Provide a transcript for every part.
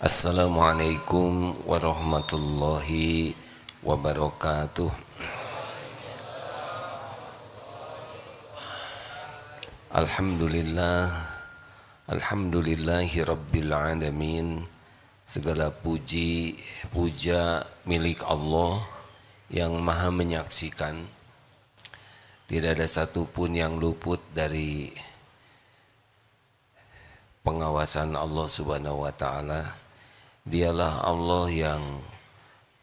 Assalamualaikum warahmatullahi wabarakatuh. Alhamdulillah, alhamdulillahi rabbil alamin. Segala puji, puja milik Allah yang maha menyaksikan. Tidak ada satupun yang luput dari pengawasan Allah subhanahu wa ta'ala. Dialah Allah yang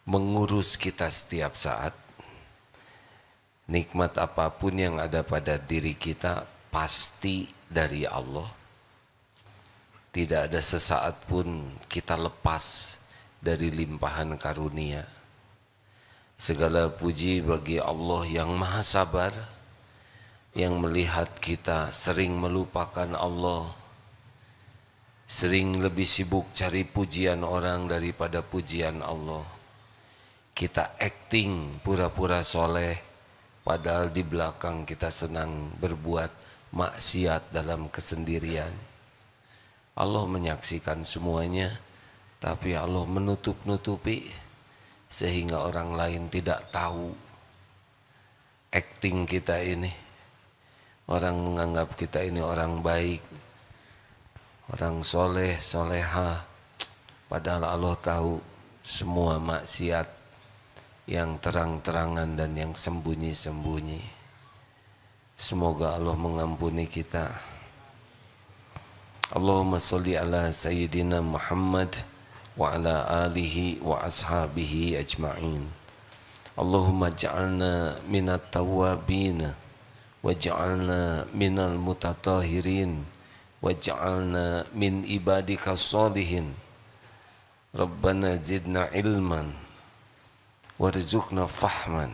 mengurus kita setiap saat. Nikmat apapun yang ada pada diri kita pasti dari Allah. Tidak ada sesaat pun kita lepas dari limpahan karunia. Segala puji bagi Allah yang maha sabar, yang melihat kita sering melupakan Allah, sering lebih sibuk cari pujian orang daripada pujian Allah. Kita acting pura-pura soleh, padahal di belakang kita senang berbuat maksiat dalam kesendirian. Allah menyaksikan semuanya, tapi Allah menutup-nutupi sehingga orang lain tidak tahu acting kita ini. Orang menganggap kita ini orang baik, orang soleh, soleha, padahal Allah tahu semua maksiat yang terang-terangan dan yang sembunyi-sembunyi. Semoga Allah mengampuni kita. Allahumma sholli ala Sayyidina Muhammad wa ala alihi wa ashabihi ajma'in. Allahumma ja'alna minat tawabina wa ja'alna minal mutatahirin waj'alna min ibadika sholihin. Rabbana zidna ilman warzuqna fahman.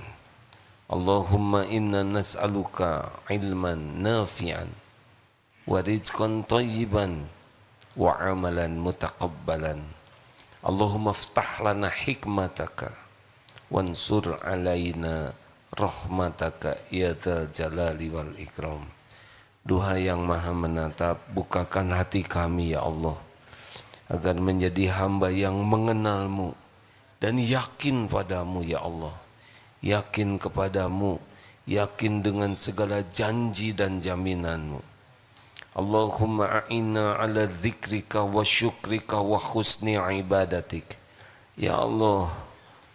Allahumma inna nas'aluka ilman nafi'an wa rizqan thayyiban wa amalan mutaqabbalan. Allahumma iftah lana hikmataka wansur alaina rahmataka ya dzal jalali wal ikram. Duha yang maha menatap, bukakan hati kami ya Allah, agar menjadi hamba yang mengenalmu dan yakin padamu ya Allah. Yakin kepadamu, yakin dengan segala janji dan jaminanmu. Allahumma a'inna ala dzikrika wa syukrika wa husni ibadatik. Ya Allah,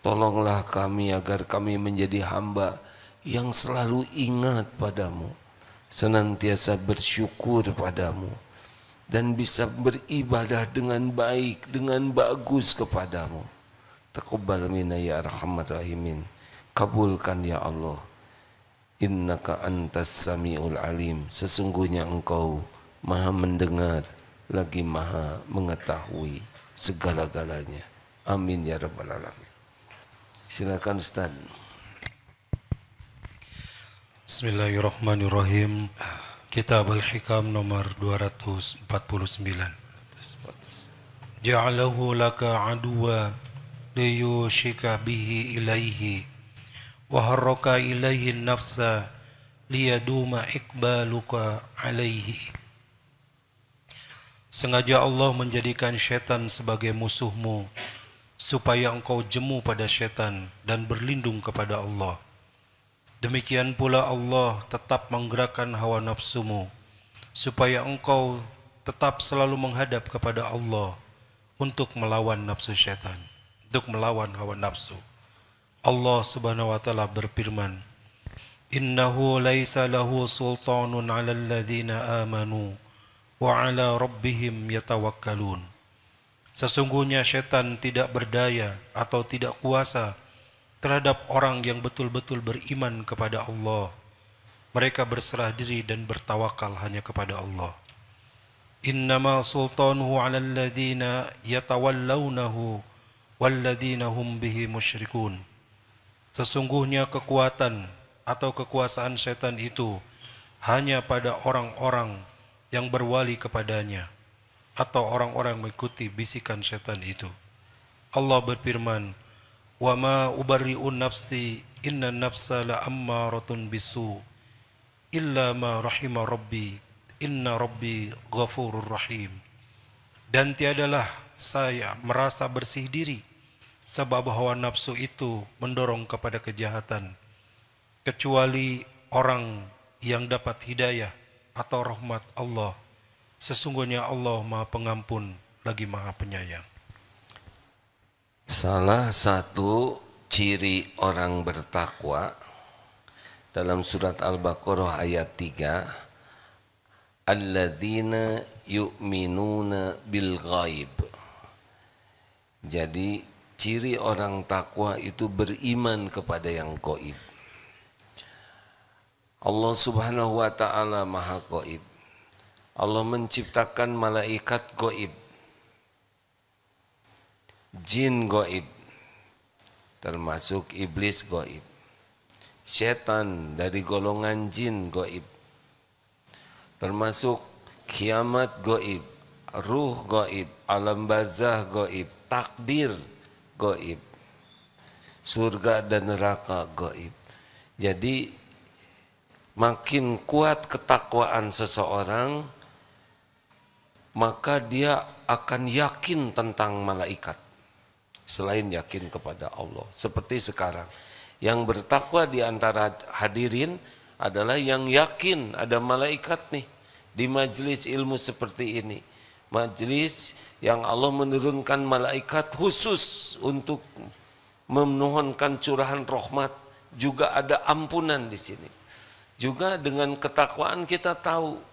tolonglah kami agar kami menjadi hamba yang selalu ingat padamu, senantiasa bersyukur padamu, dan bisa beribadah dengan baik, dengan bagus kepadamu. Taqabbal minna ya arhamar rahimin. Kabulkan ya Allah. Innaka antas sami'ul alim. Sesungguhnya engkau maha mendengar lagi maha mengetahui segala-galanya. Amin ya rabbal alamin. Silakan Ustaz. Bismillahirrahmanirrahim. Kitab Al-Hikam nomor 249. Ja'alahu laka aduwa liyushika bihi ilaihi wa harraka ilaihi nafsa liyaduma ikbaluka alaihi. Sengaja Allah menjadikan syaitan sebagai musuhmu supaya engkau jemu pada syaitan dan berlindung kepada Allah. Demikian pula Allah tetap menggerakkan hawa nafsumu supaya engkau tetap selalu menghadap kepada Allah untuk melawan nafsu syaitan, untuk melawan hawa nafsu. Allah subhanahu wa ta'ala berfirman, Innahu laisa lahu sultanun ala alladhina amanu wa ala rabbihim yatawakkalun. Sesungguhnya syaitan tidak berdaya atau tidak kuasa terhadap orang yang betul-betul beriman kepada Allah. Mereka berserah diri dan bertawakal hanya kepada Allah. Innama sultanuhu 'alal ladzina yatawallawnahu walladzina hum bihi musyrikun. Sesungguhnya kekuatan atau kekuasaan syaitan itu hanya pada orang-orang yang berwali kepadanya atau orang-orang mengikuti bisikan syaitan itu. Allah berfirman, wa ma ubarri'u nafsi inna nafsa la ammaratun bisu illa ma rahima rabbi inna rabbi ghafurur rahim. Dan tiadalah saya merasa bersih diri, sebab hawa nafsu itu mendorong kepada kejahatan, kecuali orang yang dapat hidayah atau rahmat Allah. Sesungguhnya Allah Maha Pengampun lagi Maha Penyayang. Salah satu ciri orang bertakwa dalam surat Al-Baqarah ayat 3, alladzina yu'minuna bil ghaib. Jadi ciri orang takwa itu beriman kepada yang gaib. Allah Subhanahu wa taala Maha Gaib. Allah menciptakan malaikat gaib, jin gaib, termasuk iblis gaib, setan dari golongan jin gaib, termasuk kiamat gaib, ruh gaib, alam barzah gaib, takdir gaib, surga dan neraka gaib. Jadi makin kuat ketakwaan seseorang, maka dia akan yakin tentang malaikat selain yakin kepada Allah. Seperti sekarang, yang bertakwa di antara hadirin adalah yang yakin ada malaikat nih di majelis ilmu seperti ini. Majelis yang Allah menurunkan malaikat khusus untuk memohonkan curahan rahmat, juga ada ampunan di sini. Juga dengan ketakwaan kita tahu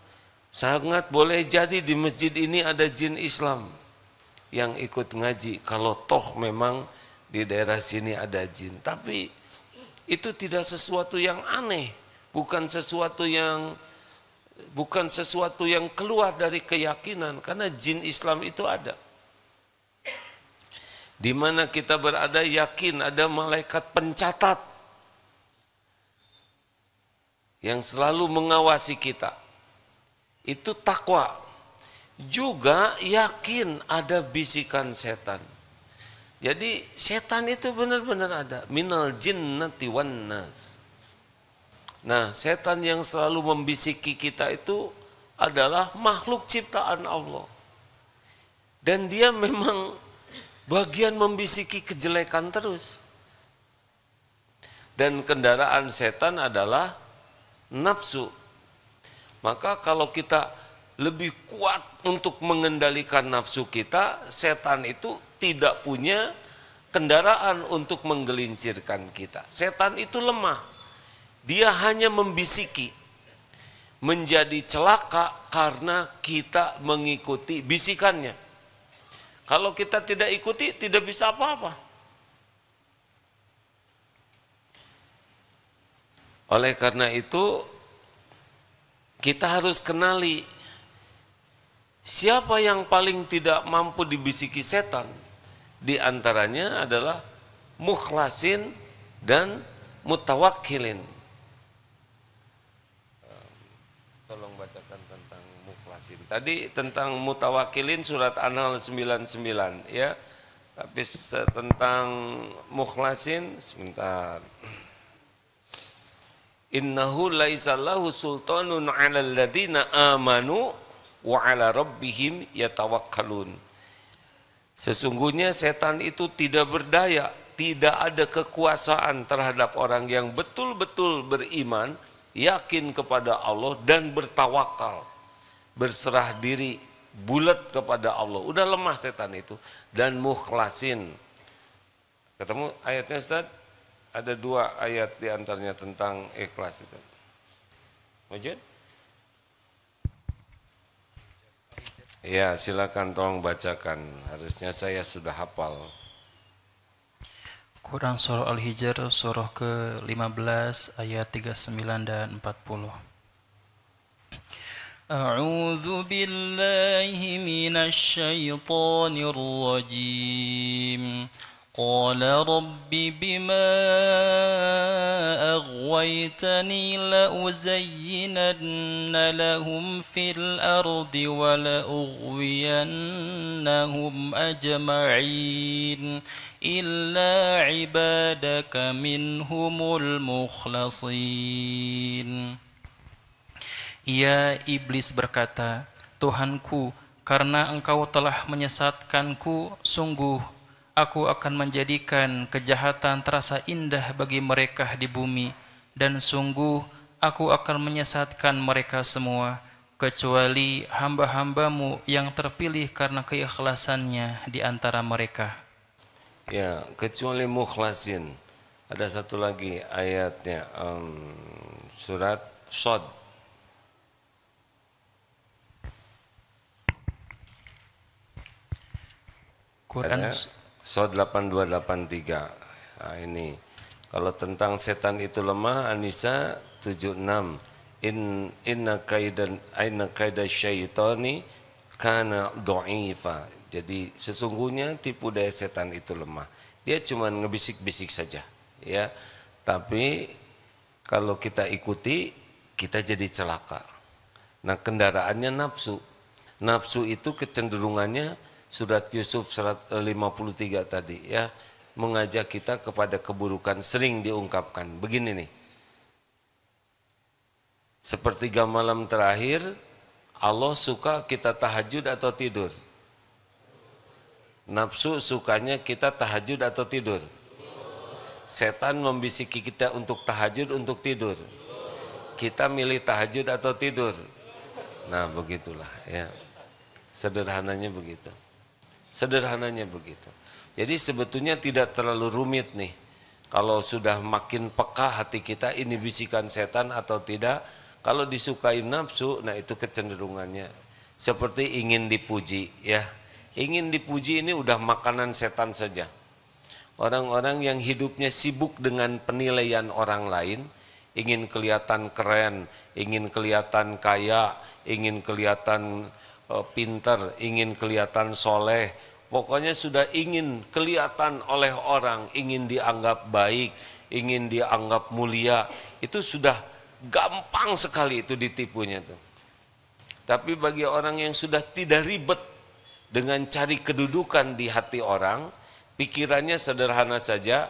sangat boleh jadi di masjid ini ada jin Islam yang ikut ngaji, kalau toh memang di daerah sini ada jin. Tapi itu tidak sesuatu yang aneh, bukan sesuatu yang keluar dari keyakinan, karena jin Islam itu ada. Di mana kita berada yakin ada malaikat pencatat yang selalu mengawasi kita. Itu takwa. Juga yakin ada bisikan setan. Jadi setan itu benar-benar ada. Minal jinnati wan nas. Nah, setan yang selalu membisiki kita itu adalah makhluk ciptaan Allah. Dan dia memang bagian membisiki kejelekan terus. Dan kendaraan setan adalah nafsu. Maka kalau kita lebih kuat untuk mengendalikan nafsu kita, setan itu tidak punya kendaraan untuk menggelincirkan kita. Setan itu lemah. Dia hanya membisiki. Menjadi celaka karena kita mengikuti bisikannya. Kalau kita tidak ikuti, tidak bisa apa-apa. Oleh karena itu, kita harus kenali siapa yang paling tidak mampu dibisiki setan. Di antaranya adalah mukhlasin dan mutawakkilin. Tolong bacakan tentang mukhlasin. Tadi tentang mutawakkilin surat An-Nahl 99 ya. Tapi tentang mukhlasin sebentar. Innahu laisa lahu sultanun 'alal ladzina amanu wa 'ala rabbihim yatawakkalun. Sesungguhnya setan itu tidak berdaya, tidak ada kekuasaan terhadap orang yang betul-betul beriman, yakin kepada Allah dan bertawakal, berserah diri bulat kepada Allah. Udah lemah setan itu. Dan mukhlasin. Ketemu ayatnya Ustaz? Ada 2 ayat diantaranya tentang ikhlas itu. Wujud? Ya, silakan tolong bacakan. Harusnya saya sudah hafal. Quran Surah Al-Hijr surah ke-15 ayat 39 dan 40. A'udzu billahi minasy syaithanir rajim. قال رب بما أغويتني لأزينن لهم في الأرض ولأغوينهم أجمعين إلا عبادك منهم المخلصين. Ya, iblis berkata, Tuhanku, karena engkau telah menyesatkanku, sungguh aku akan menjadikan kejahatan terasa indah bagi mereka di bumi, dan sungguh aku akan menyesatkan mereka semua, kecuali hamba-hambamu yang terpilih karena keikhlasannya di antara mereka. Ya, kecuali mukhlasin. Ada satu lagi ayatnya, surat Shad. Quran Shad 8283. Nah, ini kalau tentang setan itu lemah, An-Nisa 76. Inna kaida syaitani kana dha'ifa. Jadi sesungguhnya tipu daya setan itu lemah. Dia cuma ngebisik-bisik saja, ya. Tapi kalau kita ikuti, kita jadi celaka. Nah, kendaraannya nafsu. Nafsu itu kecenderungannya surat Yusuf 53 tadi, ya, mengajak kita kepada keburukan, sering diungkapkan. Begini nih. Sepertiga malam terakhir, Allah suka kita tahajud atau tidur? Nafsu sukanya kita tahajud atau tidur? Setan membisiki kita untuk tahajud, untuk tidur. Kita milih tahajud atau tidur? Nah, begitulah, ya. Sederhananya begitu. Sederhananya begitu. Jadi sebetulnya tidak terlalu rumit nih. Kalau sudah makin peka hati kita, ini bisikan setan atau tidak. Kalau disukai nafsu, nah itu kecenderungannya. Seperti ingin dipuji, ya. Ingin dipuji ini udah makanan setan saja. Orang-orang yang hidupnya sibuk dengan penilaian orang lain, ingin kelihatan keren, ingin kelihatan kaya, ingin kelihatan pinter, ingin kelihatan soleh. Pokoknya sudah ingin kelihatan oleh orang, ingin dianggap baik, ingin dianggap mulia. Itu sudah gampang sekali itu ditipunya tuh. Tapi bagi orang yang sudah tidak ribet dengan cari kedudukan di hati orang, pikirannya sederhana saja.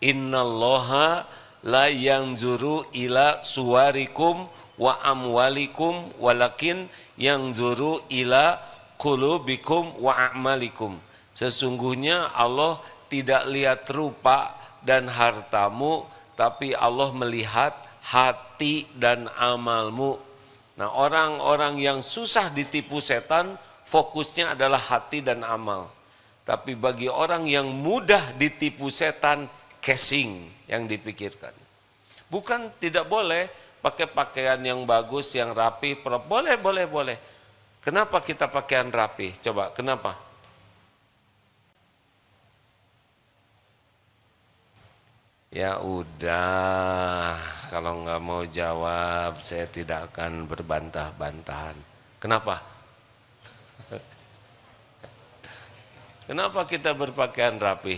Innallaha la yanzuru ila suwarikum wa amwalikum walakin yanzuru ila qulubikum wa a'malikum. Sesungguhnya Allah tidak lihat rupa dan hartamu, tapi Allah melihat hati dan amalmu. Nah, orang-orang yang susah ditipu setan, fokusnya adalah hati dan amal. Tapi bagi orang yang mudah ditipu setan, casing yang dipikirkan. Bukan tidak boleh pakai pakaian yang bagus, yang rapi, boleh. Kenapa kita pakaian rapi? Coba, kenapa? Ya udah, kalau nggak mau jawab, saya tidak akan berbantah-bantahan. Kenapa? Kenapa kita berpakaian rapi?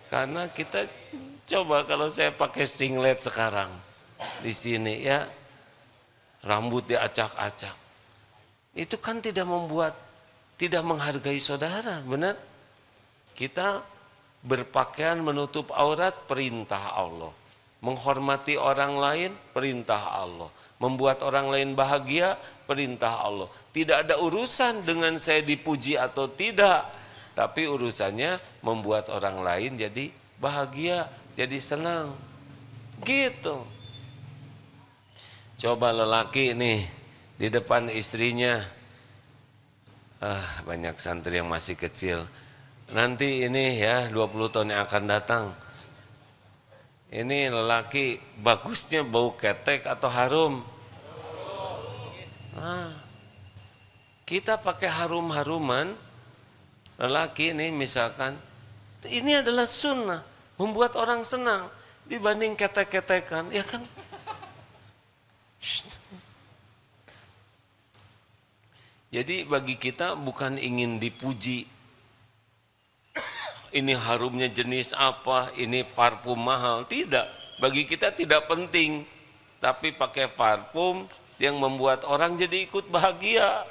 Karena kita coba kalau saya pakai singlet sekarang di sini, ya, rambut diacak-acak, itu kan tidak menghargai saudara, benar? Kita berpakaian menutup aurat, perintah Allah. Menghormati orang lain, perintah Allah. Membuat orang lain bahagia, perintah Allah. Tidak ada urusan dengan saya dipuji atau tidak, tapi urusannya membuat orang lain jadi bahagia, jadi senang. Gitu. Coba lelaki nih di depan istrinya, banyak santri yang masih kecil. Nanti ini ya 20 tahun yang akan datang, ini lelaki bagusnya bau ketek atau harum? Nah, kita pakai harum-haruman, lelaki ini misalkan, ini adalah sunnah, membuat orang senang dibanding ketek-ketekan, ya kan? Jadi bagi kita bukan ingin dipuji, ini harumnya jenis apa, ini parfum mahal, tidak. Bagi kita tidak penting, tapi pakai parfum yang membuat orang jadi ikut bahagia.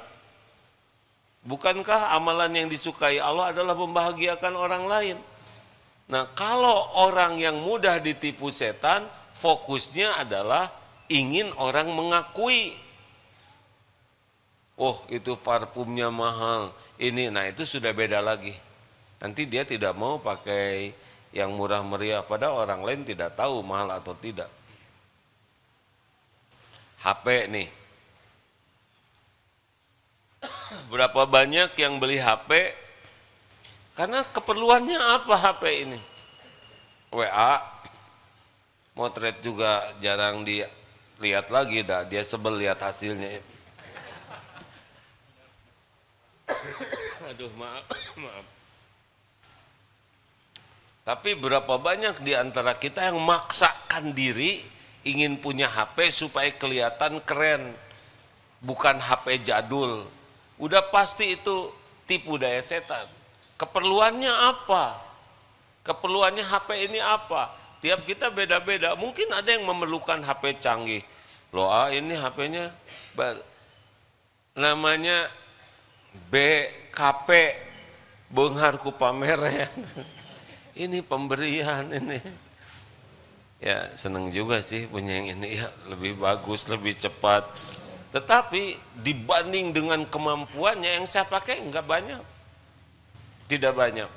Bukankah amalan yang disukai Allah adalah membahagiakan orang lain? Nah, kalau orang yang mudah ditipu setan, fokusnya adalah ingin orang mengakui. oh itu parfumnya mahal, ini, nah itu sudah beda lagi. Nanti dia tidak mau pakai yang murah meriah, padahal orang lain tidak tahu mahal atau tidak. HP nih, berapa banyak yang beli HP karena keperluannya apa HP ini? WA, motret juga jarang dilihat lagi, dah dia sebel lihat hasilnya. Aduh, maaf. Tapi berapa banyak di antara kita yang maksakan diri ingin punya HP supaya kelihatan keren, bukan HP jadul. Udah pasti itu tipu daya setan. Keperluannya apa? Keperluannya HP ini apa? Tiap kita beda-beda. Mungkin ada yang memerlukan HP canggih. Loh, ini HP-nya namanya BKP, Beunghar ku pameran. Ini pemberian ini. Ya seneng juga sih punya yang ini, ya lebih bagus, lebih cepat. Tetapi dibanding dengan kemampuannya yang saya pakai enggak banyak. Tidak banyak.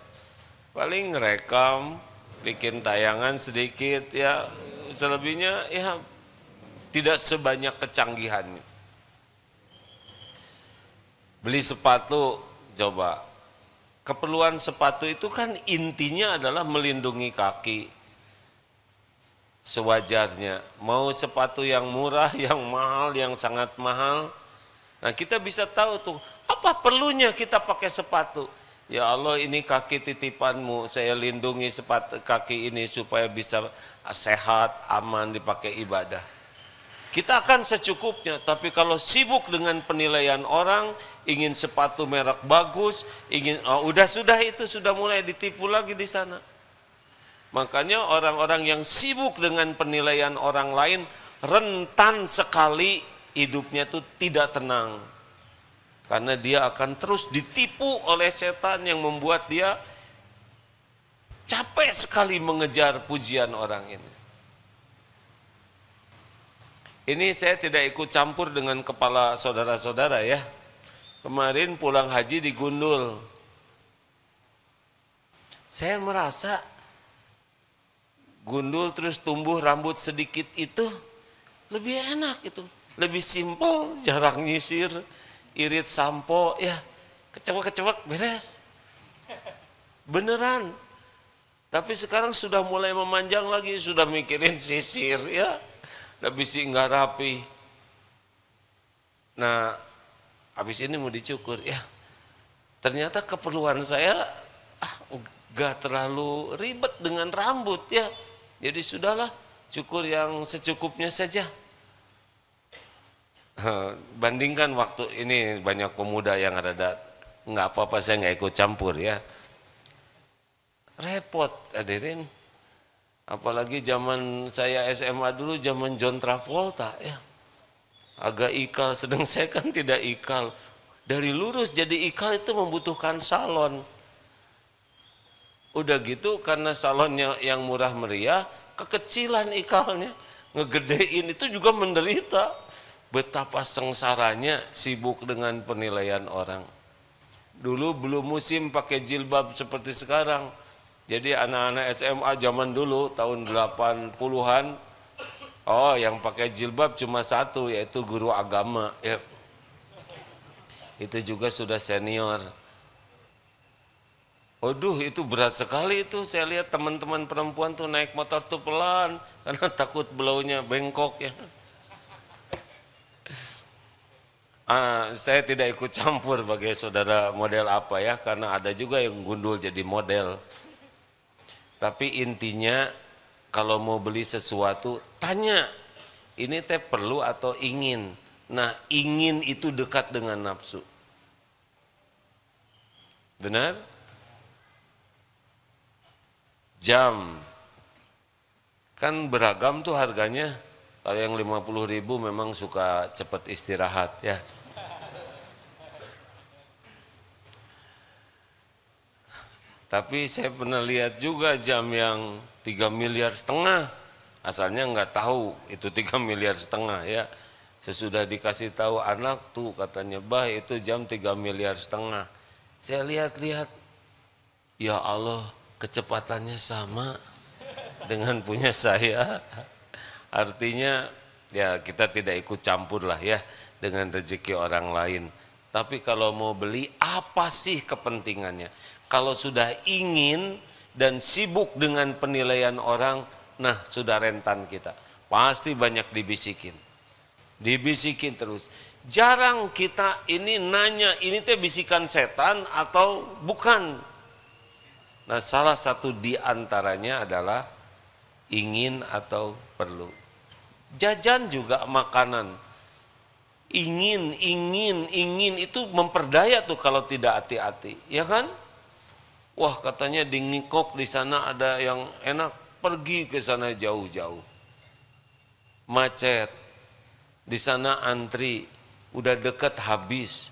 Paling ngerekam, bikin tayangan sedikit, ya selebihnya ya tidak sebanyak kecanggihannya. Beli sepatu, coba. Keperluan sepatu itu kan intinya adalah melindungi kaki. Sewajarnya. Mau sepatu yang murah, yang mahal, yang sangat mahal. Nah kita bisa tahu tuh, apa perlunya kita pakai sepatu. Ya Allah, ini kaki titipanmu, saya lindungi sepatu kaki ini supaya bisa sehat, aman dipakai ibadah. Kita akan secukupnya, tapi kalau sibuk dengan penilaian orang, ingin sepatu merek bagus, ingin sudah itu sudah mulai ditipu lagi di sana. Makanya orang-orang yang sibuk dengan penilaian orang lain rentan sekali hidupnya itu tidak tenang. Karena dia akan terus ditipu oleh setan yang membuat dia capek sekali mengejar pujian orang ini. Ini saya tidak ikut campur dengan kepala saudara-saudara ya. Kemarin pulang haji di Gundul. Saya merasa Gundul terus tumbuh rambut sedikit itu lebih enak itu. Lebih simpel, jarang nyisir, irit sampo, ya kecewek-kecewek beres. Beneran. Tapi sekarang sudah mulai memanjang lagi, sudah mikirin sisir ya. Lebih sih nggak rapi. Nah, habis ini mau dicukur ya. Ternyata keperluan saya nggak terlalu ribet dengan rambut ya. Jadi sudahlah, cukur yang secukupnya saja. Bandingkan waktu ini banyak pemuda yang ada nggak apa-apa, saya nggak ikut campur ya. Repot hadirin. Apalagi zaman saya SMA dulu, zaman John Travolta ya. Agak ikal, sedang saya kan tidak ikal. Dari lurus jadi ikal itu membutuhkan salon. Udah gitu karena salonnya yang murah meriah, kekecilan ikalnya. Ngegedein itu juga menderita. Betapa sengsaranya sibuk dengan penilaian orang. Dulu belum musim pakai jilbab seperti sekarang. Jadi anak-anak SMA zaman dulu tahun 80-an, yang pakai jilbab cuma satu, yaitu guru agama ya. Itu juga sudah senior. Waduh, itu berat sekali itu. Saya lihat teman-teman perempuan tuh naik motor tuh pelan karena takut belaunya bengkok ya. Saya tidak ikut campur bagi saudara model apa ya, karena ada juga yang gundul jadi model. Tapi intinya kalau mau beli sesuatu, tanya, ini teh perlu atau ingin. Nah, ingin itu dekat dengan nafsu. Benar? Jam. Kan beragam tuh harganya. Kalau yang 50.000 memang suka cepat istirahat ya. Tapi saya pernah lihat juga jam yang 3,5 miliar. Asalnya nggak tahu itu 3,5 miliar ya. Sesudah dikasih tahu anak tuh katanya, bah itu jam 3,5 miliar. Saya lihat-lihat, ya Allah kecepatannya sama dengan punya saya. Artinya ya kita tidak ikut campur lah ya dengan rezeki orang lain. Tapi kalau mau beli, apa sih kepentingannya? Kalau sudah ingin dan sibuk dengan penilaian orang, nah sudah rentan kita. Pasti banyak dibisikin. Dibisikin terus. Jarang kita ini nanya, ini teh bisikan setan atau bukan? Nah, salah satu di antaranya adalah ingin atau perlu. Jajan juga makanan. Ingin itu memperdaya tuh kalau tidak hati-hati, ya kan? Wah, katanya di Ngikok di sana ada yang enak, pergi ke sana jauh-jauh. Macet. Di sana antri, udah deket habis.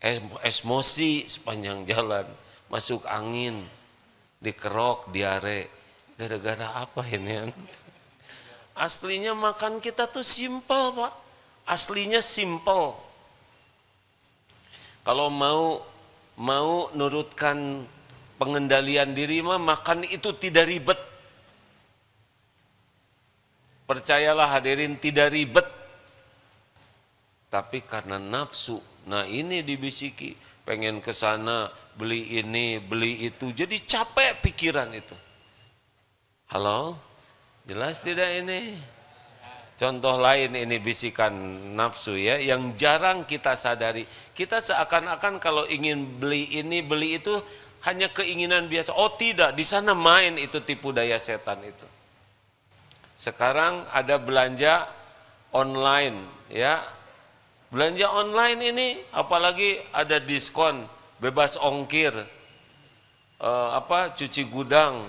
Emosi sepanjang jalan, masuk angin, dikerok, diare. Gara-gara apa ini? Aslinya makan kita tuh simpel, Pak. Aslinya simpel. Kalau mau nurutkan pengendalian diri mah makan itu tidak ribet. Percayalah hadirin, tidak ribet. Tapi karena nafsu, nah ini dibisiki, pengen ke sana, beli ini, beli itu, jadi capek pikiran itu. Halo? Jelas tidak ini? Contoh lain ini bisikan nafsu ya, yang jarang kita sadari. Kita seakan-akan kalau ingin beli ini, beli itu hanya keinginan biasa. Oh tidak, di sana main itu tipu daya setan itu. Sekarang ada belanja online ya. Belanja online ini apalagi ada diskon, bebas ongkir, cuci gudang.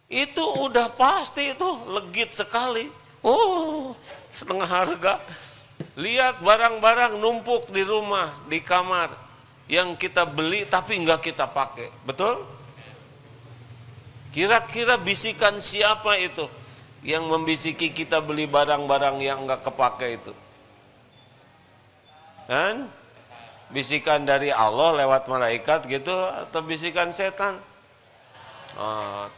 Itu udah pasti itu legit sekali. Oh, setengah harga. Lihat barang-barang numpuk di rumah, di kamar, yang kita beli tapi enggak kita pakai. Betul? Kira-kira bisikan siapa itu yang membisiki kita beli barang-barang yang enggak kepake itu? Kan? Bisikan dari Allah lewat malaikat gitu atau bisikan setan?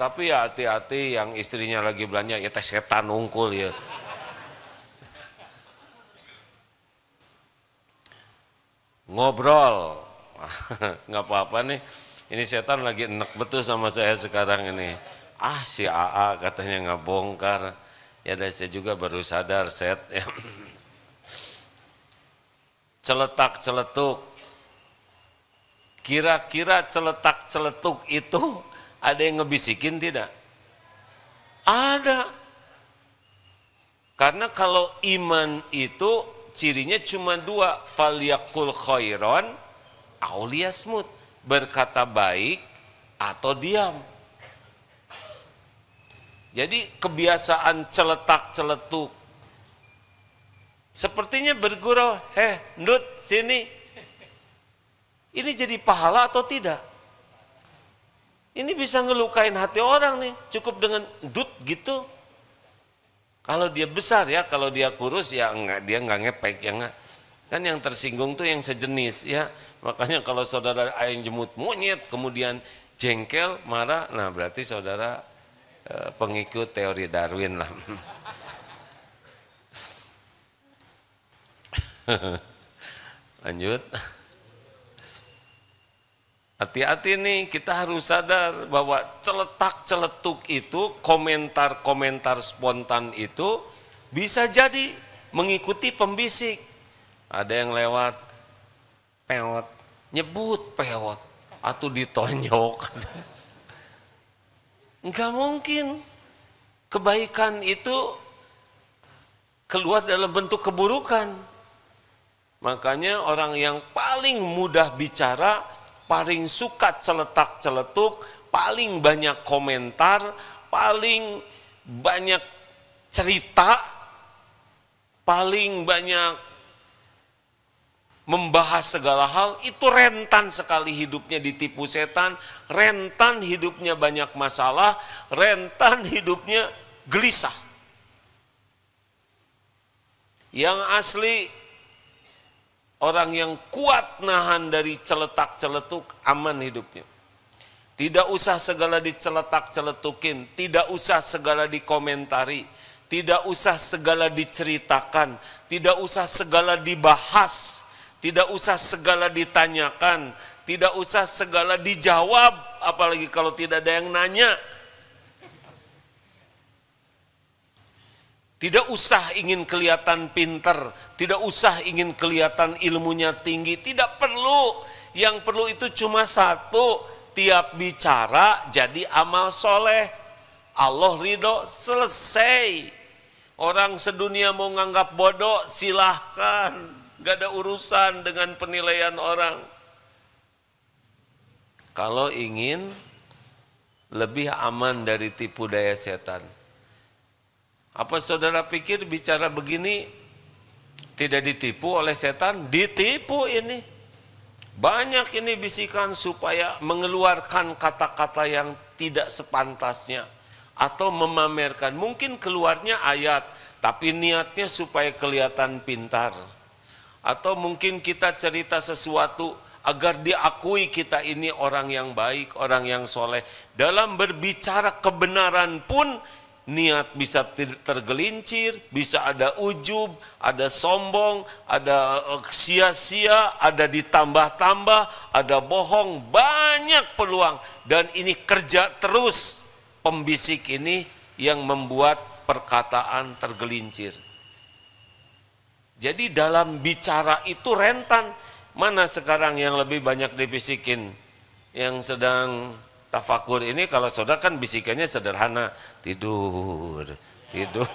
Tapi ya hati-hati yang istrinya lagi belanja, ya teh setan ungkul ya. Ngobrol, nggak apa-apa nih. Ini setan lagi enak betul sama saya sekarang ini. Si AA katanya nggak bongkar. Ya dan saya juga baru sadar set. Ya. Celetak-celetuk. Kira-kira celetak-celetuk itu ada yang ngebisikin tidak? Ada. Karena kalau iman itu cirinya cuma dua, falyaqul khairan aw liyasmut, berkata baik atau diam. Jadi kebiasaan celetak-celetuk sepertinya bergurau, ndut sini. Ini jadi pahala atau tidak? Ini bisa ngelukain hati orang nih, cukup dengan ndut gitu. Kalau dia besar ya, kalau dia kurus ya enggak, dia enggak ngepek ya enggak. Kan yang tersinggung tuh yang sejenis ya. Makanya kalau saudara yang jemut monyet kemudian jengkel, marah, nah berarti saudara pengikut teori Darwin lah. Lanjut. Hati-hati nih, kita harus sadar bahwa celetak-celetuk itu, komentar-komentar spontan itu bisa jadi mengikuti pembisik. Ada yang lewat peot, nyebut peot, atau ditonyok. Enggak mungkin kebaikan itu keluar dalam bentuk keburukan. Makanya orang yang paling mudah bicara, paling suka celetak-celetuk, paling banyak komentar, paling banyak cerita, paling banyak membahas segala hal, itu rentan sekali hidupnya ditipu setan, rentan hidupnya banyak masalah, rentan hidupnya gelisah. Yang asli orang yang kuat nahan dari celetak-celetuk, aman hidupnya. Tidak usah segala diceletak-celetukin, tidak usah segala dikomentari, tidak usah segala diceritakan, tidak usah segala dibahas, tidak usah segala ditanyakan, tidak usah segala dijawab, apalagi kalau tidak ada yang nanya. Tidak usah ingin kelihatan pinter, tidak usah ingin kelihatan ilmunya tinggi, tidak perlu. Yang perlu itu cuma satu, tiap bicara jadi amal soleh. Allah ridho, selesai. Orang sedunia mau nganggap bodoh, silahkan. Gak ada urusan dengan penilaian orang. Kalau ingin lebih aman dari tipu daya setan, apa saudara pikir bicara begini tidak ditipu oleh setan? Ditipu ini. Banyak ini bisikan supaya mengeluarkan kata-kata yang tidak sepantasnya atau memamerkan. Mungkin keluarnya ayat, tapi niatnya supaya kelihatan pintar. Atau mungkin kita cerita sesuatu agar diakui kita ini orang yang baik, orang yang soleh. Dalam berbicara kebenaran pun niat bisa tergelincir, bisa ada ujub, ada sombong, ada sia-sia, ada ditambah-tambah, ada bohong, banyak peluang. Dan ini kerja terus pembisik ini yang membuat perkataan tergelincir. Jadi dalam bicara itu rentan. Mana sekarang yang lebih banyak dibisikin? Yang sedang tafakur ini, kalau saudara kan bisikannya sederhana, tidur, tidur.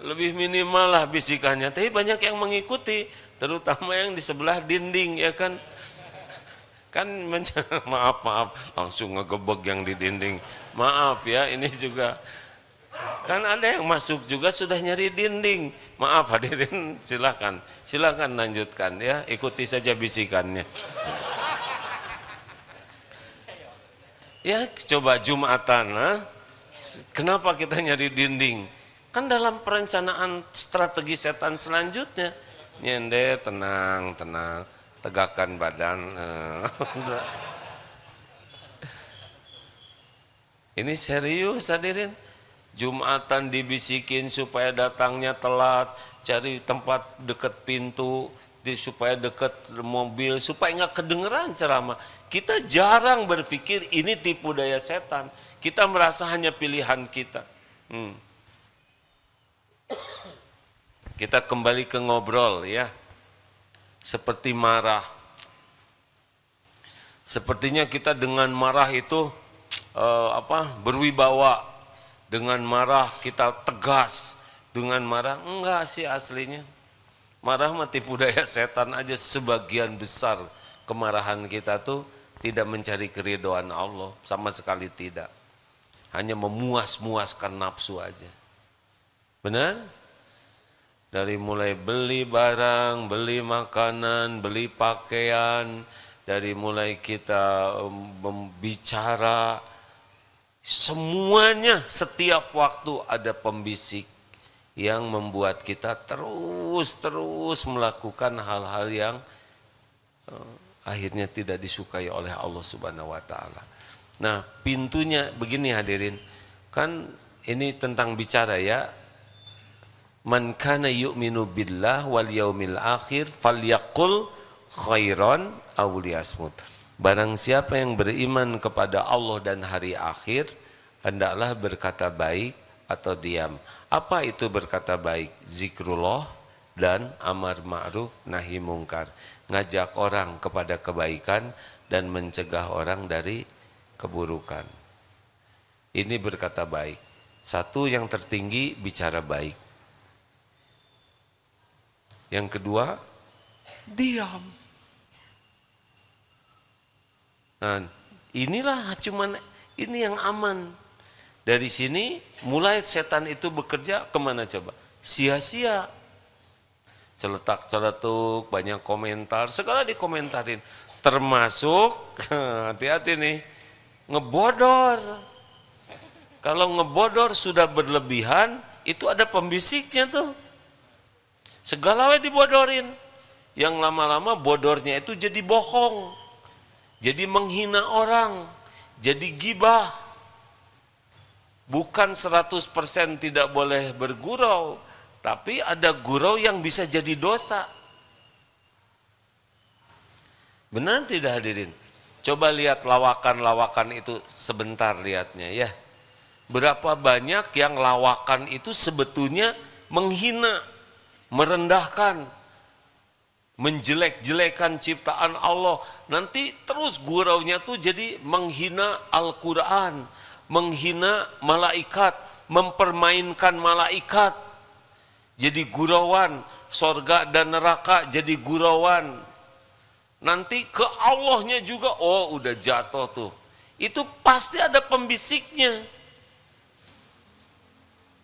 Lebih minimal lah bisikannya, tapi banyak yang mengikuti, terutama yang di sebelah dinding, ya kan? Kan maaf, langsung ngegebek yang di dinding. Maaf ya, ini juga. Kan ada yang masuk juga sudah nyari dinding. Maaf hadirin, silakan lanjutkan ya, ikuti saja bisikannya. Ya coba Jumatan, kenapa kita nyari dinding? Kan dalam perencanaan strategi setan selanjutnya, nyender, tenang, tegakkan badan. Ini serius hadirin. Jumatan dibisikin supaya datangnya telat, cari tempat dekat pintu, supaya dekat mobil, supaya nggak kedengeran ceramah. Kita jarang berpikir ini tipu daya setan. Kita merasa hanya pilihan kita. Kita kembali ke ngobrol ya. Seperti marah. Sepertinya kita dengan marah itu berwibawa. Dengan marah kita tegas. Dengan marah enggak sih aslinya. Marah mah tipu daya setan aja. Sebagian besar kemarahan kita tuh tidak mencari keridhaan Allah, sama sekali tidak. Hanya memuas-muaskan nafsu aja. Benar? Dari mulai beli barang, beli makanan, beli pakaian, dari mulai kita membicara, semuanya setiap waktu ada pembisik yang membuat kita terus melakukan hal-hal yang akhirnya tidak disukai oleh Allah Subhanahu wa taala. Nah, pintunya begini hadirin. Kan ini tentang bicara ya. Man kana yu'minu billah wal yaumil akhir falyaqul khairan aw liyasmut. Barang siapa yang beriman kepada Allah dan hari akhir, hendaklah berkata baik atau diam. Apa itu berkata baik? Zikrullah dan amar ma'ruf nahi mungkar. Ngajak orang kepada kebaikan dan mencegah orang dari keburukan. Ini berkata baik. Satu, yang tertinggi bicara baik. Yang kedua, diam. Nah, inilah cuman ini yang aman. Dari sini mulai setan itu bekerja kemana coba? Sia-sia. Celetak-celetuk, banyak komentar, segala dikomentarin. Termasuk, hati-hati nih, ngebodor. Kalau ngebodor sudah berlebihan, itu ada pembisiknya tuh. Segala dibodorin. Yang lama-lama bodornya itu jadi bohong. Jadi menghina orang. Jadi gibah. Bukan 100% tidak boleh bergurau. Tapi ada gurau yang bisa jadi dosa. Benar tidak hadirin? Coba lihat lawakan-lawakan itu sebentar lihatnya ya. Berapa banyak yang lawakan itu sebetulnya menghina, merendahkan, menjelek-jelekan ciptaan Allah. Nanti terus guraunya tuh jadi menghina Al-Quran, menghina malaikat, mempermainkan malaikat. Jadi gurauan, sorga dan neraka jadi gurauan. Nanti ke Allahnya juga, oh udah jatuh tuh. Itu pasti ada pembisiknya.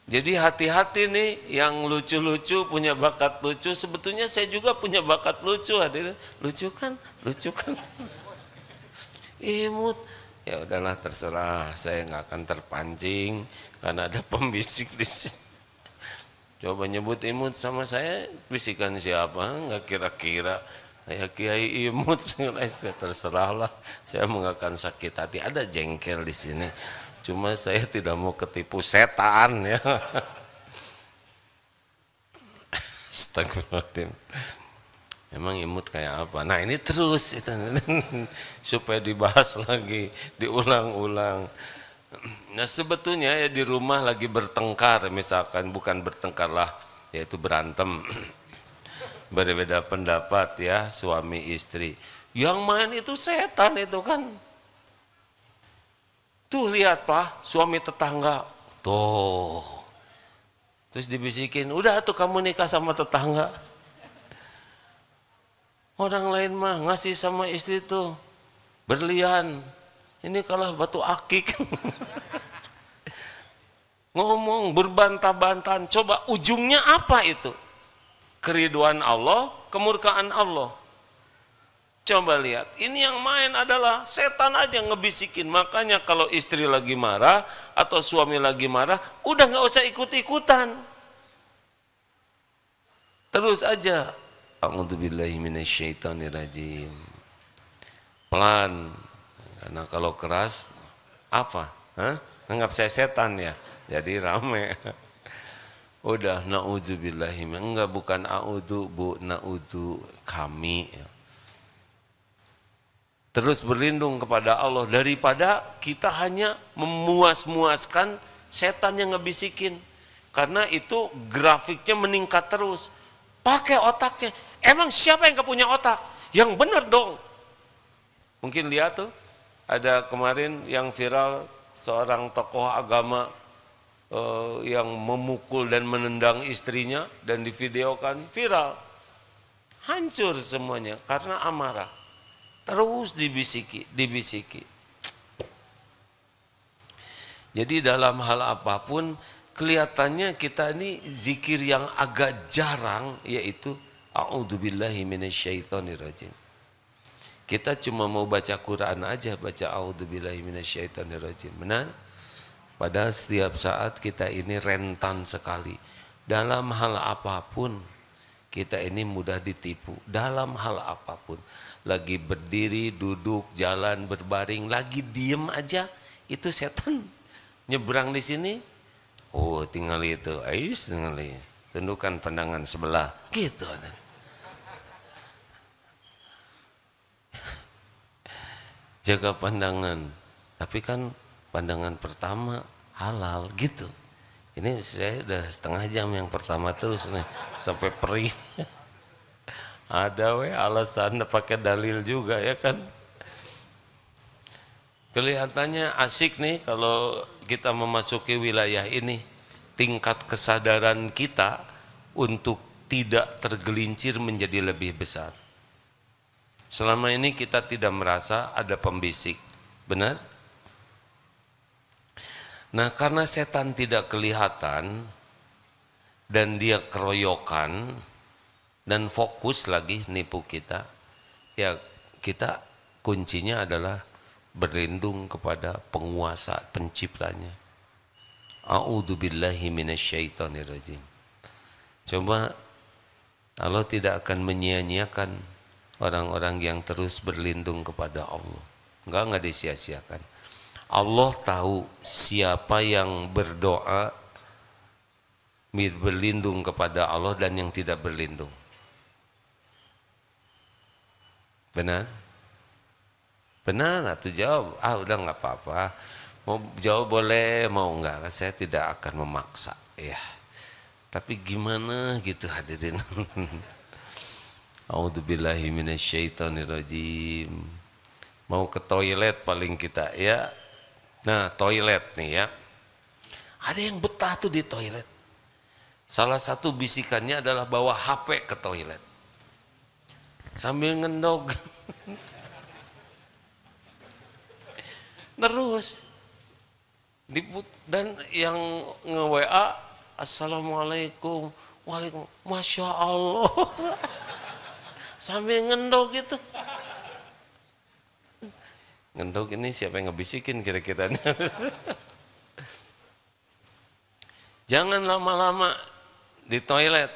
Jadi hati-hati nih yang lucu-lucu, punya bakat lucu. Sebetulnya saya juga punya bakat lucu, hadirin. Lucu kan? Lucu kan? Imut. Ya udahlah terserah, saya nggak akan terpancing karena ada pembisik di sini. Coba nyebut imut sama saya, bisikan siapa? Nggak kira-kira. Ya Kiai imut, terserahlah. Saya nggak akan sakit hati. Ada jengkel di sini. Cuma saya tidak mau ketipu setan ya. Astagfirullahaladzim. Emang imut kayak apa? Nah ini terus itu, supaya dibahas lagi, diulang-ulang. Nah sebetulnya ya di rumah lagi bertengkar, misalkan bukan bertengkar lah, yaitu berantem, berbeda pendapat ya suami istri. Yang main itu setan itu kan. Tuh lihat Pak, suami tetangga, tuh. Terus dibisikin, udah tuh kamu nikah sama tetangga. Orang lain mah ngasih sama istri tuh berlian. Ini kalah batu akik. Ngomong berbantah-bantahan, coba ujungnya apa itu? Keriduan Allah, kemurkaan Allah. Coba lihat, ini yang main adalah setan aja ngebisikin. Makanya kalau istri lagi marah atau suami lagi marah, udah nggak usah ikut-ikutan. Terus aja. A'udzubillahi minasyaitonirrajim. Pelan. Karena kalau keras apa? Anggap saya setan ya. Jadi rame. Udah na'udzubillahi, enggak bukan a'udzu Bu, na'udzu kami. Terus berlindung kepada Allah daripada kita hanya memuas-muaskan setan yang ngebisikin. Karena itu grafiknya meningkat terus. Pakai otaknya. Emang siapa yang gak punya otak? Yang benar dong. Mungkin lihat tuh, ada kemarin yang viral seorang tokoh agama yang memukul dan menendang istrinya dan divideokan viral. Hancur semuanya karena amarah. Terus dibisiki. Jadi dalam hal apapun kelihatannya kita ini zikir yang agak jarang, yaitu a'udzubillahi minasyaitonirrajim. Kita cuma mau baca Quran aja, baca a'udzubillahi minasyaitonirrajim. Benar? Padahal setiap saat kita ini rentan sekali. Dalam hal apapun kita ini mudah ditipu. Dalam hal apapun. Lagi berdiri, duduk, jalan, berbaring, lagi diem aja, itu setan nyebrang di sini. Oh, tinggal itu, tinggal itu. Tundukkan pandangan sebelah, gitu. Jaga pandangan, tapi kan pandangan pertama halal, gitu. Ini saya udah setengah jam yang pertama terus nih, sampai perih. Ada alasan pakai dalil juga ya kan. Kelihatannya asik nih kalau kita memasuki wilayah ini. Tingkat kesadaran kita untuk tidak tergelincir menjadi lebih besar. Selama ini kita tidak merasa ada pembisik, benar? Nah karena setan tidak kelihatan dan dia keroyokan dan fokus lagi nipu kita, ya kita kuncinya adalah berlindung kepada penguasa penciptanya A'udzubillahi minasyaitonirrajim. Coba Allah tidak akan menyia-nyiakan orang-orang yang terus berlindung kepada Allah. Enggak disia-siakan. Allah tahu siapa yang berdoa berlindung kepada Allah dan yang tidak berlindung. Benar? Benar atau jawab? Udah nggak apa-apa. Mau jawab boleh, mau enggak. Saya tidak akan memaksa. Ya. Tapi gimana gitu hadirin. A'udzubillahi minasyaitonirrajim. Mau ke toilet paling kita ya. Nah toilet nih ya. Ada yang betah tuh di toilet. Salah satu bisikannya adalah bawa HP ke toilet. Sambil ngendog. Terus. Dan yang nge-WA, Assalamualaikum, Waalaikumsalam, Masya Allah. Sambil ngendog gitu. Ngendog ini siapa yang ngebisikin kira-kira? Jangan lama-lama di toilet.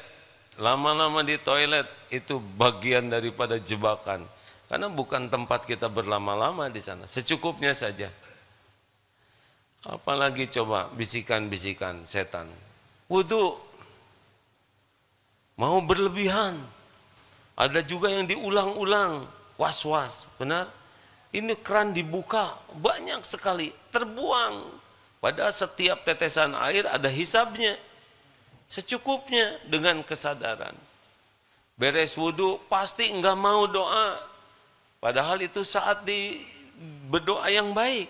Lama-lama di toilet itu bagian daripada jebakan. Karena bukan tempat kita berlama-lama di sana. Secukupnya saja. Apalagi coba bisikan-bisikan setan. Wudu. Mau berlebihan. Ada juga yang diulang-ulang. Was-was. Benar? Ini keran dibuka. Banyak sekali. Terbuang. Padahal setiap tetesan air ada hisabnya. Secukupnya dengan kesadaran. Beres wudu pasti enggak mau doa. Padahal itu saat berdoa yang baik.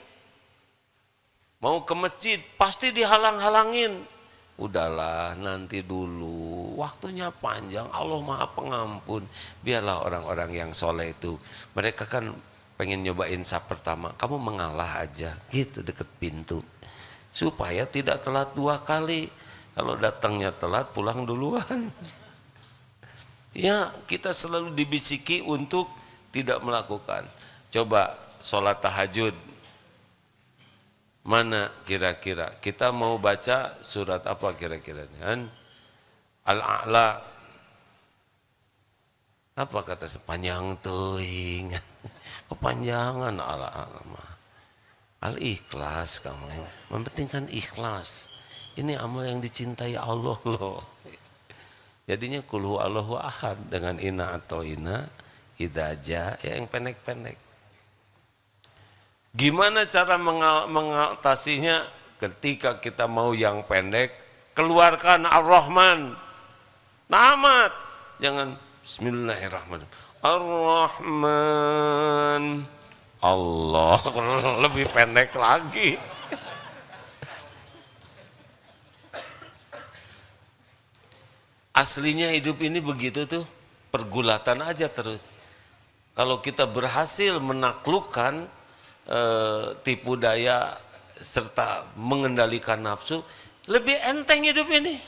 Mau ke masjid pasti dihalang-halangin. Udahlah nanti dulu. Waktunya panjang. Allah Maha Pengampun. Biarlah orang-orang yang soleh itu. Mereka kan pengen nyobain saf pertama. Kamu mengalah aja. Gitu deket pintu. Supaya tidak telat 2 kali. Kalau datangnya telat pulang duluan. Ya kita selalu dibisiki untuk tidak melakukan. Coba sholat tahajud. Mana kira-kira? Kita mau baca surat apa kira-kira? Al-A'la. Apa kata sepanjang teuing? Kepanjangan Al-A'la. Al-Ikhlas kamu. Mempentingkan ikhlas. Ini amal yang dicintai Allah loh. Jadinya kulhu Allahu ahad dengan ina atau ina, idaja ya yang pendek-pendek. Gimana cara mengatasinya? Ketika kita mau yang pendek, keluarkan Ar-Rahman. Tamat. Jangan Bismillahirrahmanirrahim. Ar-Rahman. Allah lebih pendek lagi. Aslinya hidup ini begitu tuh, pergulatan aja terus. Kalau kita berhasil menaklukkan tipu daya serta mengendalikan nafsu, lebih enteng hidup ini.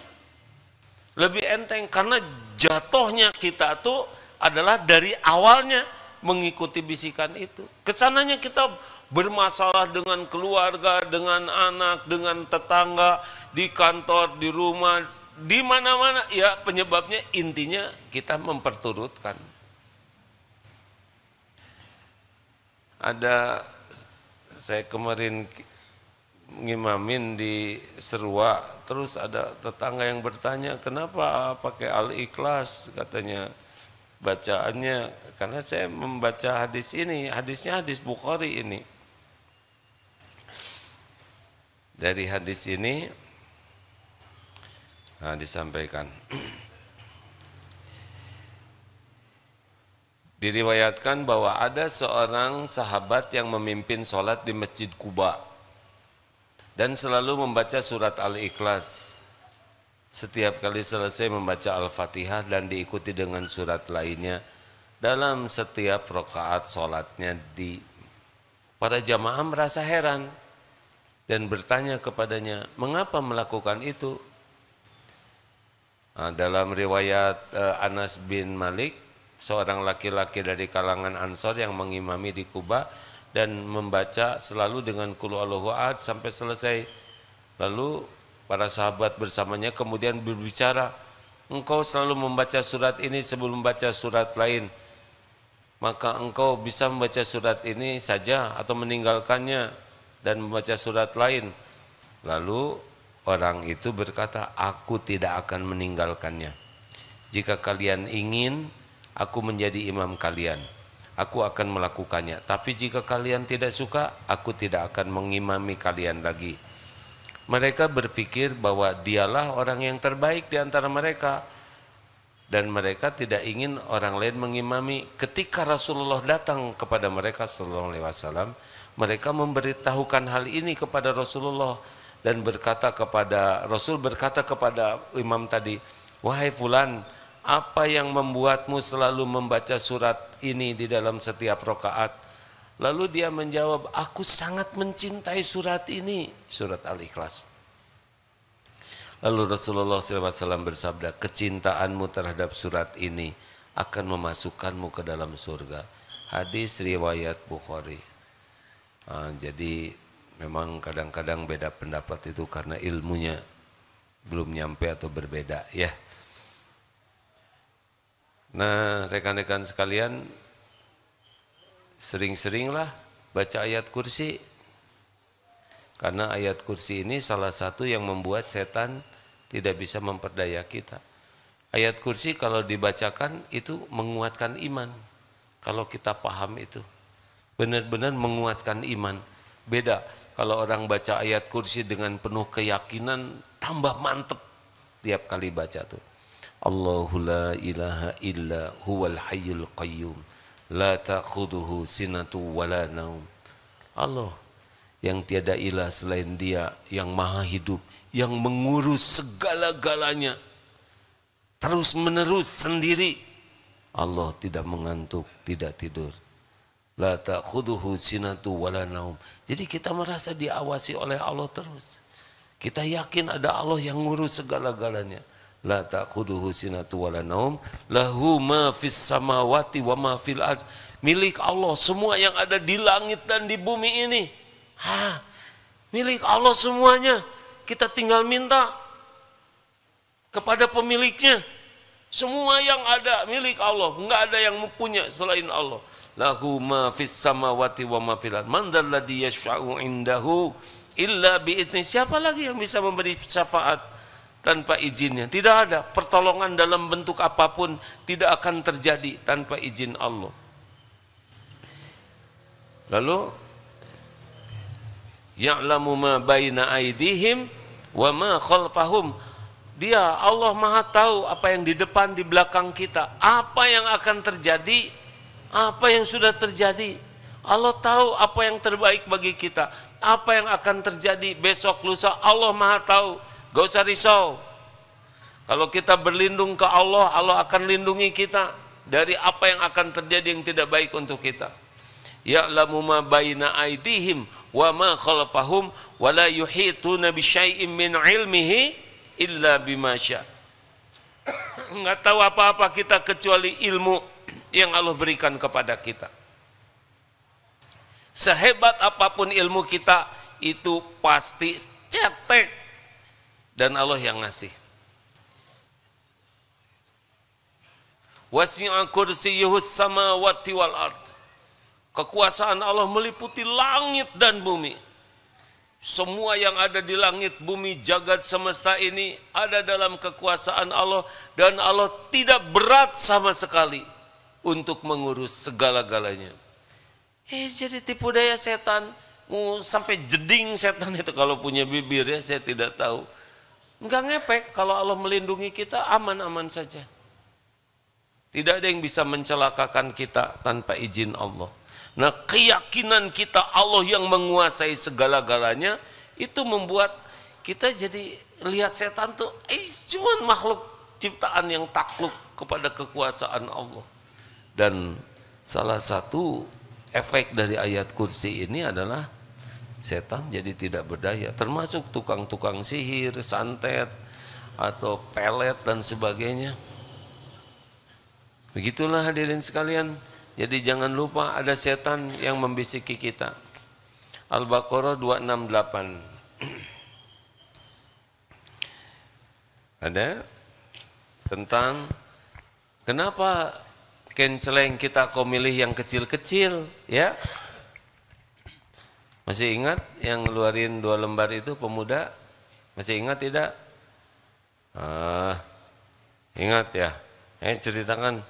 Lebih enteng karena jatuhnya kita tuh adalah dari awalnya mengikuti bisikan itu. Kesananya kita bermasalah dengan keluarga, dengan anak, dengan tetangga, di kantor, di rumah, di mana-mana. Ya penyebabnya intinya kita memperturutkan. Saya kemarin ngimamin di Serua, terus ada tetangga yang bertanya, kenapa pakai Al-Ikhlas katanya bacaannya, karena saya membaca hadis ini, hadisnya hadis Bukhari ini. Dari hadis ini disampaikan. Diriwayatkan bahwa ada seorang sahabat yang memimpin sholat di Masjid Quba dan selalu membaca surat Al-Ikhlas. Setiap kali selesai membaca Al-Fatihah dan diikuti dengan surat lainnya dalam setiap rakaat sholatnya. Para jamaah merasa heran dan bertanya kepadanya, mengapa melakukan itu? Dalam riwayat Anas bin Malik, seorang laki-laki dari kalangan Ansor yang mengimami di Kuba dan membaca selalu dengan Qul Huwallahu Ahad sampai selesai. Lalu para sahabat bersamanya kemudian berbicara, engkau selalu membaca surat ini sebelum membaca surat lain, maka engkau bisa membaca surat ini saja atau meninggalkannya dan membaca surat lain. Lalu orang itu berkata, aku tidak akan meninggalkannya. Jika kalian ingin aku menjadi imam kalian, aku akan melakukannya. Tapi jika kalian tidak suka, aku tidak akan mengimami kalian lagi. Mereka berpikir bahwa dialah orang yang terbaik di antara mereka, dan mereka tidak ingin orang lain mengimami. Ketika Rasulullah datang kepada mereka sallallahu alaihi wasallam, mereka memberitahukan hal ini kepada Rasulullah dan Rasul berkata kepada imam tadi, wahai fulan, apa yang membuatmu selalu membaca surat ini di dalam setiap rakaat? Lalu dia menjawab, aku sangat mencintai surat ini, surat Al-Ikhlas. Lalu Rasulullah SAW bersabda, kecintaanmu terhadap surat ini akan memasukkanmu ke dalam surga. Hadis riwayat Bukhari. Jadi memang kadang-kadang beda pendapat itu karena ilmunya belum nyampe atau berbeda ya. Nah rekan-rekan sekalian, sering-seringlah baca ayat kursi. Karena ayat kursi ini salah satu yang membuat setan tidak bisa memperdaya kita. Ayat kursi kalau dibacakan itu menguatkan iman. Kalau kita paham itu, benar-benar menguatkan iman. Beda kalau orang baca ayat kursi dengan penuh keyakinan, tambah mantep tiap kali baca tuh. Allahu la ilaha illa huwal hayyul qayyum la ta'khudhuhu sinatu wala naum. Allah yang tiada ilah selain Dia yang maha hidup, yang mengurus segala-galanya terus menerus sendiri. Allah tidak mengantuk, tidak tidur. La ta'khudhuhu sinatu wala naum. Jadi kita merasa diawasi oleh Allah terus. Kita yakin ada Allah yang ngurus segala-galanya. La ta'khudhuhu sinatu wala naum, lahu ma fis samawati wa ma fil ard. Milik Allah semua yang ada di langit dan di bumi ini. Milik Allah semuanya. Kita tinggal minta kepada pemiliknya. Semua yang ada milik Allah, enggak ada yang mempunyai selain Allah. Lahu ma fis samawati wa ma fil ard. Man dzalladzi yashfa'u indahu illa bi'idznih. Siapa lagi yang bisa memberi syafaat tanpa izinnya? Tidak ada. Pertolongan dalam bentuk apapun tidak akan terjadi tanpa izin Allah. Lalu ya'lamu ma baina aydihim wa ma khalfahum. Dia Allah Maha tahu apa yang di depan, di belakang kita, apa yang akan terjadi, apa yang sudah terjadi. Allah tahu apa yang terbaik bagi kita, apa yang akan terjadi besok lusa. Allah Maha tahu. Gak usah risau. Kalau kita berlindung ke Allah, Allah akan lindungi kita dari apa yang akan terjadi yang tidak baik untuk kita. Ya'lamu ma baina aydihim wa ma khalfahum wa la yuhituna bi syai'in min ilmihi illa bima syaa. Enggak tahu apa-apa kita kecuali ilmu yang Allah berikan kepada kita. Sehebat apapun ilmu kita itu pasti cetek dan Allah yang ngasih. Wasi'a kursiyyuhus samawati wal ard. Kekuasaan Allah meliputi langit dan bumi. Semua yang ada di langit, bumi, jagat semesta ini ada dalam kekuasaan Allah. Dan Allah tidak berat sama sekali untuk mengurus segala-galanya. Jadi tipu daya setan. Sampai jeding setan itu kalau punya bibir ya, saya tidak tahu. Enggak ngepek, kalau Allah melindungi kita aman-aman saja. Tidak ada yang bisa mencelakakan kita tanpa izin Allah. Nah, keyakinan kita Allah yang menguasai segala-galanya itu membuat kita jadi lihat setan tuh cuma makhluk ciptaan yang takluk kepada kekuasaan Allah. Dan salah satu efek dari ayat kursi ini adalah setan jadi tidak berdaya, termasuk tukang-tukang sihir, santet atau pelet dan sebagainya. Begitulah hadirin sekalian. Jadi jangan lupa ada setan yang membisiki kita. Al-Baqarah 268. Ada tentang kenapa canceling kita kok milih yang kecil-kecil, ya? Masih ingat yang ngeluarin 2 lembar itu pemuda? Masih ingat tidak? Ingat ya? Ceritakan.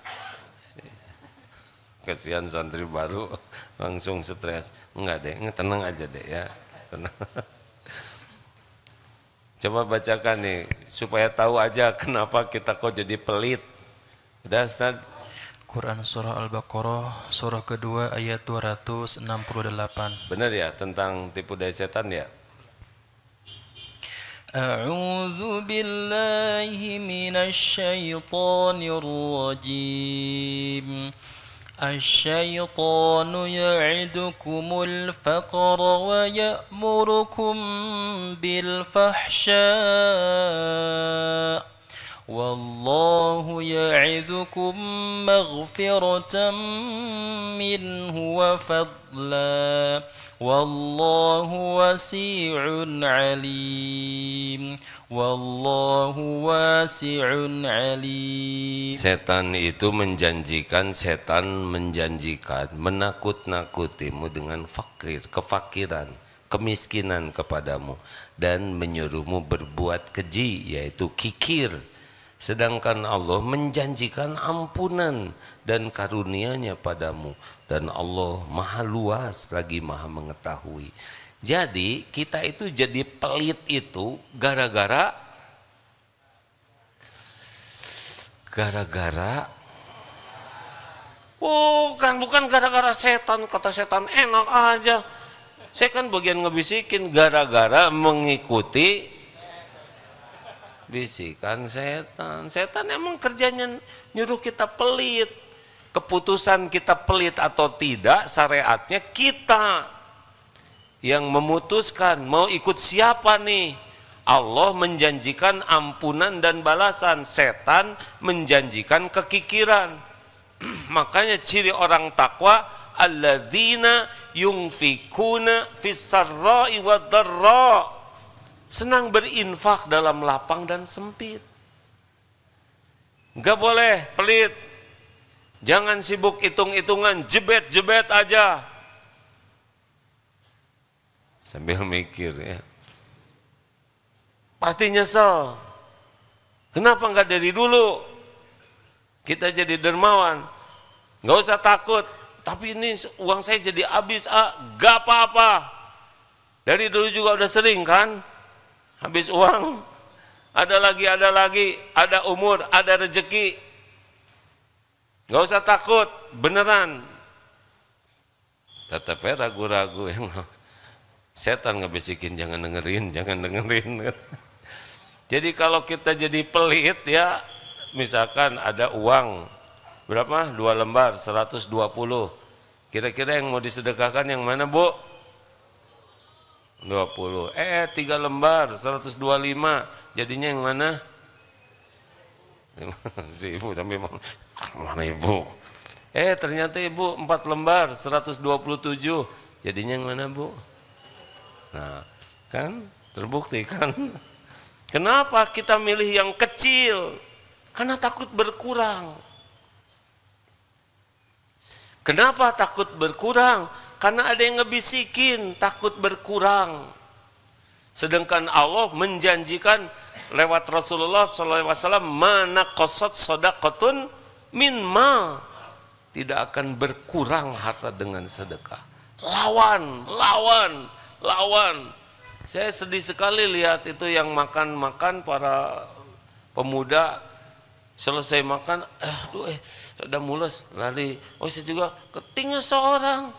Kasihan santri baru langsung stres. Enggak deh, tenang aja deh ya. Tenang. Coba bacakan nih supaya tahu aja kenapa kita kok jadi pelit. Udah Ustaz? Quran Surah Al-Baqarah, surah kedua ayat 268. Benar ya tentang tipu daya setan ya? A'udzu billahi minasy syaithanir rajim. الشيطان يعدكم الفقر ويأمركم بالفحشاء والله يعظكم مغفرة منه وفضلا والله واسع عليم والله واسع عليم. Setan itu setan menjanjikan menakut-nakutimu dengan kefakiran, kemiskinan kepadamu dan menyuruhmu berbuat keji, yaitu kikir. Sedangkan Allah menjanjikan ampunan dan karunia-Nya padamu, dan Allah maha luas lagi maha mengetahui. Jadi kita itu jadi pelit itu gara-gara bukan gara-gara setan. Kata setan enak aja. Saya kan bagian ngebisikin gara-gara mengikuti bisikan setan. Setan emang kerjanya nyuruh kita pelit. Keputusan kita pelit atau tidak, syariatnya kita yang memutuskan mau ikut siapa nih. Allah menjanjikan ampunan dan balasan, setan menjanjikan kekikiran. Makanya ciri orang takwa alladzina yunfikuna fis-sarra'i wad-dharra, senang berinfak dalam lapang dan sempit. Enggak boleh pelit. Jangan sibuk hitung-hitungan, jebet-jebet aja. Sambil mikir ya. Pasti nyesel. Kenapa enggak dari dulu kita jadi dermawan? Enggak usah takut. Tapi ini uang saya jadi habis, gak apa-apa. Dari dulu juga udah sering kan habis uang. Ada lagi, ada umur, ada rezeki. Gak usah takut, beneran. Tetap ragu-ragu. Setan ngebisikin jangan dengerin. Jadi kalau kita jadi pelit ya, misalkan ada uang berapa? 2 lembar 120. Kira-kira yang mau disedekahkan yang mana, Bu? 20. 3 lembar 125. Jadinya yang mana? Si ibu sampai mana ibu? Ternyata ibu 4 lembar 127. Jadinya yang mana, Bu? Nah, kan terbukti kan? Kenapa kita milih yang kecil? Karena takut berkurang. Kenapa takut berkurang? Karena ada yang ngebisikin takut berkurang. Sedangkan Allah menjanjikan lewat Rasulullah SAW, mana qasat sadaqatun min ma, tidak akan berkurang harta dengan sedekah. Lawan. Saya sedih sekali lihat itu yang makan para pemuda selesai makan, udah mules lari. Saya juga ketinggal seorang,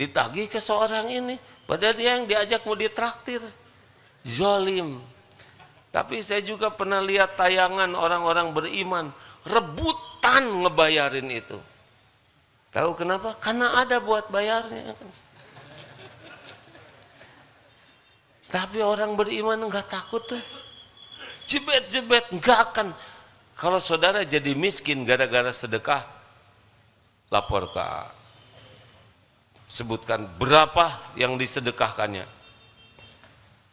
ditagih ke seorang ini, padahal dia yang diajak mau ditraktir. Zalim. Tapi saya juga pernah lihat tayangan orang-orang beriman rebutan ngebayarin itu. Tahu kenapa? Karena ada buat bayarnya. Tapi orang beriman enggak takut tuh. Jebet-jebet enggak akan. Kalau saudara jadi miskin gara-gara sedekah, lapor ke A. Sebutkan berapa yang disedekahkannya.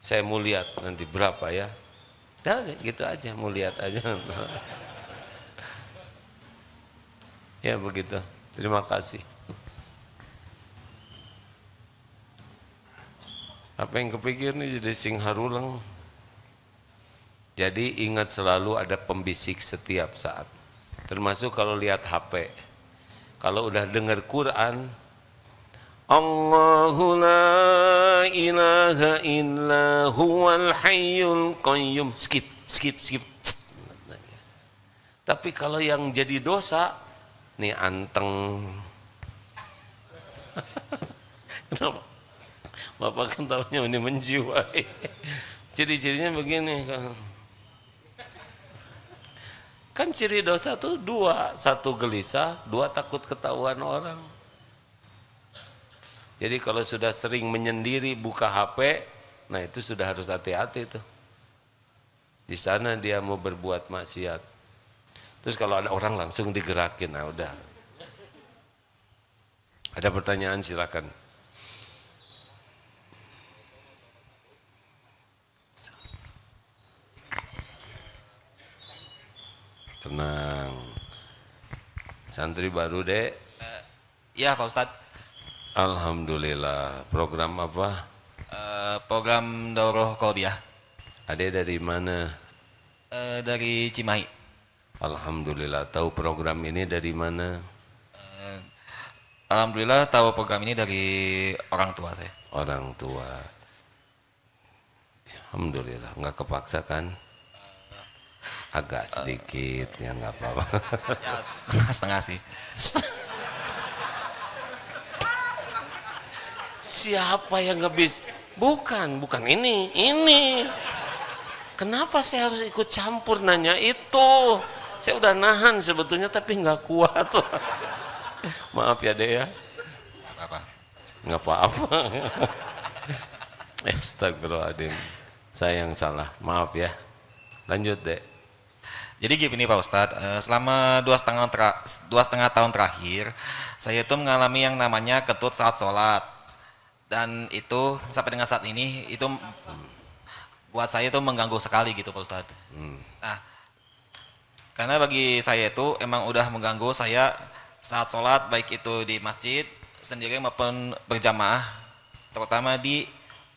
Saya mau lihat nanti berapa ya. Dah gitu aja, mau lihat aja. Ya begitu. Terima kasih. Apa yang kepikir nih jadi sing harulang. Jadi ingat selalu ada pembisik setiap saat. Termasuk kalau lihat HP. Kalau udah dengar Quran, Allahu la ilaha illa huwal hayyul qayyum. Skip. Tapi kalau yang jadi dosa, nih anteng. Kenapa? Bapak kan tahunya ini menjiwai. Ciri-cirinya begini kan ciri dosa tuh dua, satu gelisah, dua takut ketahuan orang. Jadi kalau sudah sering menyendiri buka HP, nah itu sudah harus hati-hati tuh. Di sana dia mau berbuat maksiat. Terus kalau ada orang langsung digerakin, nah udah. Ada pertanyaan silakan. Tenang. Santri baru, Dek? Ya Pak Ustadz. Alhamdulillah. Program apa? Program Daurah Kolbiah. Adek dari mana? Dari Cimahi. Alhamdulillah. Tahu program ini dari mana? Alhamdulillah tahu program ini dari orang tua saya. Orang tua. Alhamdulillah. Nggak kepaksa kan? Agak sedikit, ya nggak apa-apa. Ya setengah sih. Siapa yang ngebis? Bukan ini. Kenapa saya harus ikut campur nanya itu? Saya udah nahan sebetulnya tapi nggak kuat. Maaf ya Dek ya. Nggak apa-apa. Astagfirullahaladzim. Saya yang salah. Maaf ya. Lanjut Dek. Jadi gini Pak Ustadz, selama 2,5 tahun terakhir, saya itu mengalami yang namanya ketut saat sholat. Dan itu sampai dengan saat ini, itu buat saya itu mengganggu sekali gitu Pak Ustadz. Nah, karena bagi saya itu emang udah mengganggu saya saat sholat, baik itu di masjid, sendiri maupun berjamaah, terutama di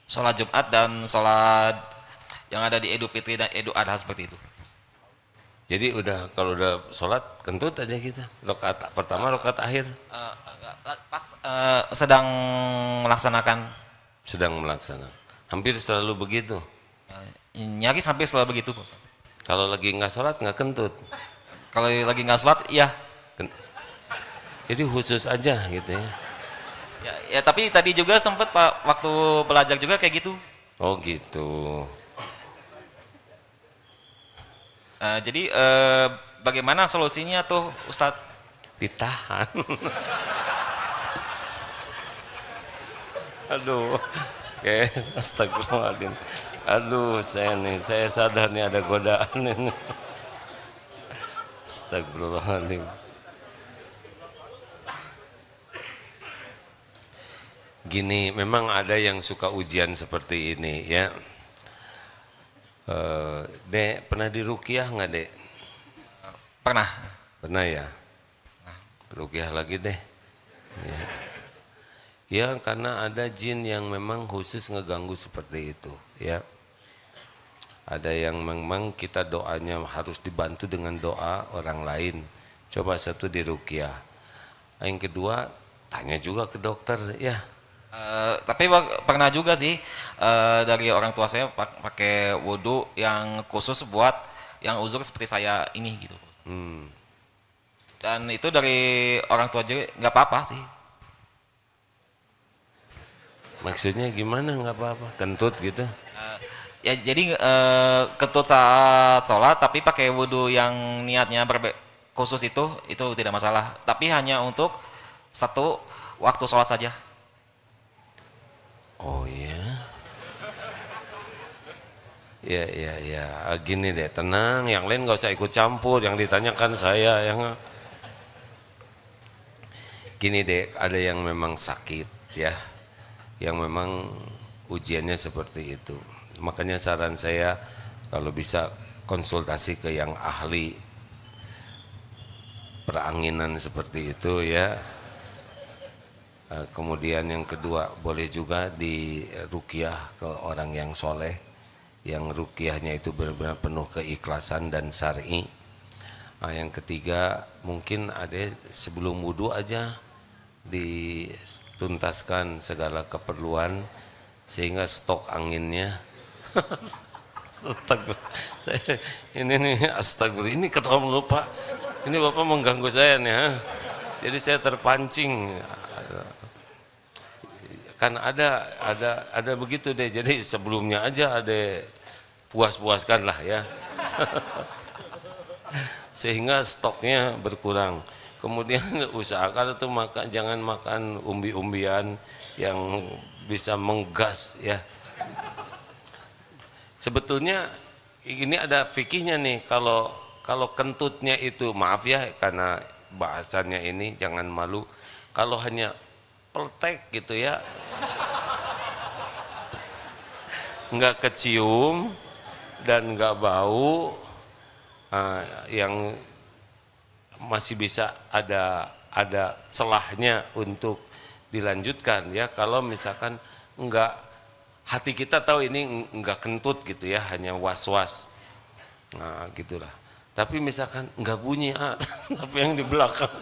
sholat Jumat dan sholat yang ada di Idul Fitri dan Idul Adha seperti itu. Jadi kalau udah sholat kentut aja kita. Rakaat pertama, rakaat akhir. Pas sedang melaksanakan. Sedang melaksanakan. Hampir selalu begitu. Nyaris hampir selalu begitu. Kalau lagi nggak sholat nggak kentut. Kalau lagi nggak sholat, iya. Jadi khusus aja gitu ya. Ya tapi tadi juga sempat Pak waktu belajar juga kayak gitu. Oh gitu. Jadi bagaimana solusinya tuh Ustadz? Ditahan. Aduh, guys, astagfirullahaladzim. Aduh, saya sadar nih ada godaan ini. Astagfirullahaladzim. Gini, memang ada yang suka ujian seperti ini ya. Dek, pernah diruqyah nggak Dek? Pernah. Pernah ya? Ruqyah lagi deh. Ya, karena ada jin yang memang khusus ngeganggu seperti itu ya. Ada yang memang kita doanya harus dibantu dengan doa orang lain. Coba satu diruqyah. Yang kedua, tanya juga ke dokter ya. Tapi pernah juga sih dari orang tua saya pakai wudhu yang khusus buat yang uzur seperti saya ini gitu. Dan itu dari orang tua juga nggak apa-apa sih. Maksudnya gimana nggak apa-apa? Kentut gitu? Ya jadi kentut saat sholat tapi pakai wudhu yang niatnya khusus itu tidak masalah. Tapi hanya untuk satu waktu sholat saja. Oh ya, ya. Gini deh, tenang. Yang lain nggak usah ikut campur. Yang ditanyakan saya yang. Gini deh, ada yang memang sakit ya, yang memang ujiannya seperti itu. Makanya saran saya Kalau bisa konsultasi ke yang ahli peranginan seperti itu ya. Kemudian yang kedua, boleh juga di ruqyah ke orang yang soleh, yang ruqyahnya itu benar-benar penuh keikhlasan dan syar'i. Yang ketiga, mungkin ada sebelum wudhu aja dituntaskan segala keperluan sehingga stok anginnya. Ini nih astagfirullah, ini ketawa Bapak, ini Bapak mengganggu saya nih ha? Jadi saya terpancing. Kan ada begitu deh, jadi sebelumnya aja ada puas-puaskan lah ya. Sehingga stoknya berkurang. Kemudian usahakan itu jangan makan umbi-umbian yang bisa menggas ya. Sebetulnya ini ada fikihnya nih, kalau kentutnya itu, maaf ya karena bahasannya ini jangan malu, kalau hanya peltek gitu ya, nggak kecium dan nggak bau, yang masih bisa ada celahnya untuk dilanjutkan ya. Kalau misalkan enggak, hati kita tahu ini enggak kentut gitu ya, hanya was-was, nah gitulah. Tapi misalkan enggak bunyi tapi yang di belakang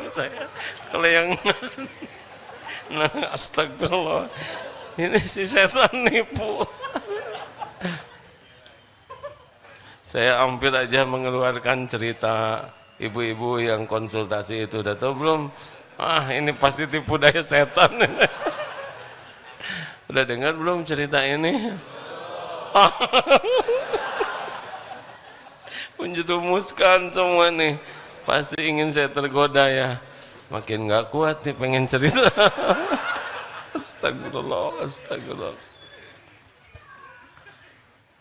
saya, kalau yang nah astagfirullah, ini si setan nipu. Saya hampir aja mengeluarkan cerita ibu-ibu yang konsultasi itu. Udah tahu belum? Ini pasti tipu daya setan. Udah dengar belum cerita ini? Menjerumuskan semua nih. Pasti ingin saya tergoda ya. Makin nggak kuat nih pengen cerita. Astagfirullah, astagfirullah.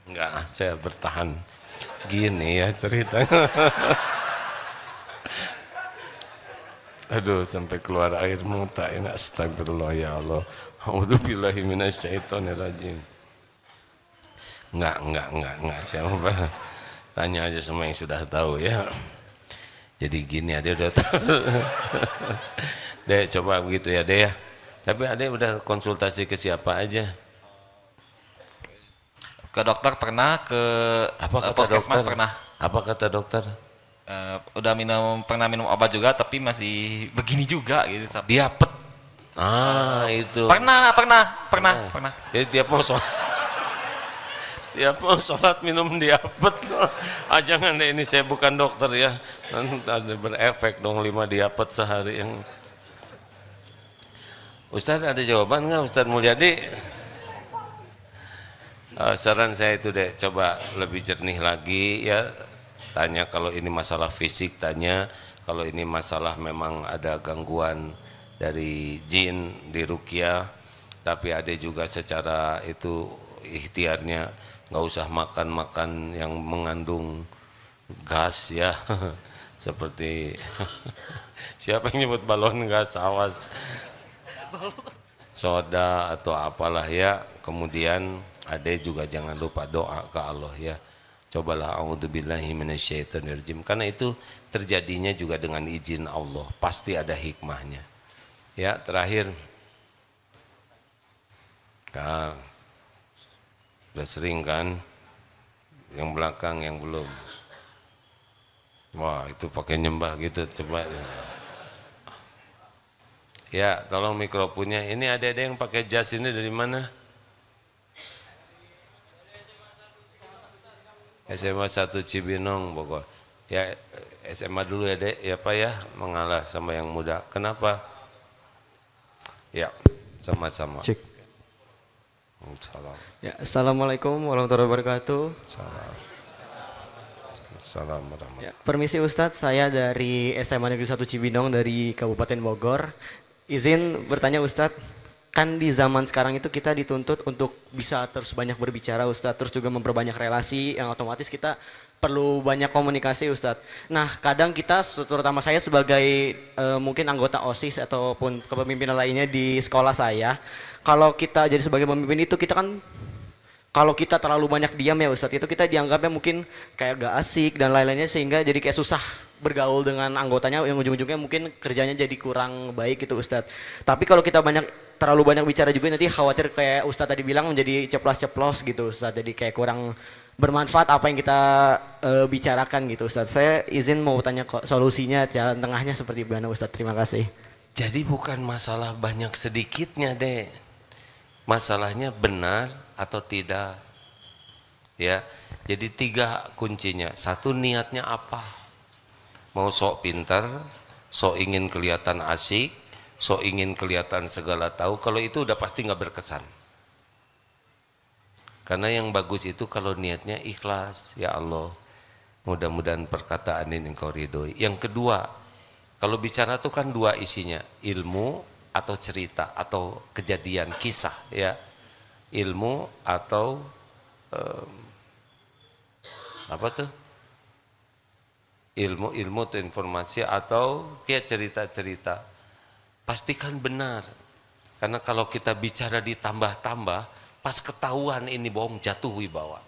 Enggak, saya bertahan. Gini ya ceritanya. Aduh, sampai keluar air mata ini. Astagfirullah ya Allah. A'udzubillahi minasyaitonirrajim. Enggak, siapa? Tanya aja sama yang sudah tahu ya. Jadi gini, Ade udah tahu. Dek, coba begitu ya, Dek ya. Tapi Ade udah konsultasi ke siapa aja? Ke dokter pernah, ke puskesmas pernah. Apa kata dokter? Udah pernah minum obat juga, tapi masih begini juga gitu. Diapet. Itu. Pernah. Jadi tiap mau sholat minum diapet. Jangan deh, ini saya bukan dokter ya. Nanti ada berefek dong 5 diapet sehari yang. Ustaz ada jawaban nggak Ustaz Mulyadi? Saran saya itu deh, coba lebih jernih lagi ya. Tanya kalau ini masalah fisik, tanya. Kalau ini masalah memang ada gangguan dari jin di ruqyah, tapi ada juga secara itu ikhtiarnya nggak usah makan yang mengandung gas ya. Seperti siapa yang nyebut balon gas, awas, soda atau apalah ya. Kemudian ada juga jangan lupa doa ke Allah ya. Cobalah a'udzubillahi minasyaitonirrajim, karena itu terjadinya juga dengan izin Allah, pasti ada hikmahnya. Ya, terakhir. Kang, udah sering kan? Yang belakang yang belum. Wah, itu pakai nyembah gitu, coba. Ya, tolong mikrofonnya. Ini ada yang pakai jas ini dari mana? SMA 1 Cibinong Bogor. Ya SMA dulu ya Dek, ya Pak ya, mengalah sama yang muda. Kenapa? Ya, sama-sama. Cek. Salam. Ya, assalamualaikum warahmatullahi wabarakatuh. Salam. Salam warahmatullahi. Ya, permisi Ustadz, saya dari SMA Negeri 1 Cibinong dari Kabupaten Bogor. Izin bertanya Ustadz, kan di zaman sekarang itu kita dituntut untuk bisa terus banyak berbicara Ustadz, terus juga memperbanyak relasi yang otomatis kita perlu banyak komunikasi Ustadz. Nah kadang kita, terutama saya sebagai mungkin anggota OSIS ataupun kepemimpinan lainnya di sekolah saya, kalau kita jadi sebagai pemimpin itu kita kan kalau kita terlalu banyak diam ya Ustadz, itu kita dianggapnya mungkin kayak gak asik dan lain-lainnya, sehingga jadi kayak susah bergaul dengan anggotanya, yang ujung-ujungnya mungkin kerjanya jadi kurang baik gitu Ustadz. Tapi kalau kita terlalu banyak bicara juga, nanti khawatir kayak Ustadz tadi bilang menjadi ceplos-ceplos gitu Ustadz, jadi kayak kurang bermanfaat apa yang kita bicarakan gitu Ustadz. Saya izin mau tanya kok solusinya, jalan tengahnya seperti mana Ustadz. Terima kasih. Jadi bukan masalah banyak sedikitnya deh, masalahnya benar atau tidak, ya. Jadi 3 kuncinya. 1, niatnya apa? Mau sok pintar, sok ingin kelihatan asik, sok ingin kelihatan segala tahu. Kalau itu udah pasti nggak berkesan. Karena yang bagus itu kalau niatnya ikhlas, ya Allah, mudah-mudahan perkataan ini Engkau ridhoi. Yang kedua, kalau bicara tuh kan 2 isinya, ilmu atau cerita atau kejadian, kisah, ya. Ilmu atau apa tuh? Ilmu atau informasi atau kayak cerita-cerita. Pastikan benar. Karena kalau kita bicara ditambah-tambah, pas ketahuan ini bohong, jatuh wibawa.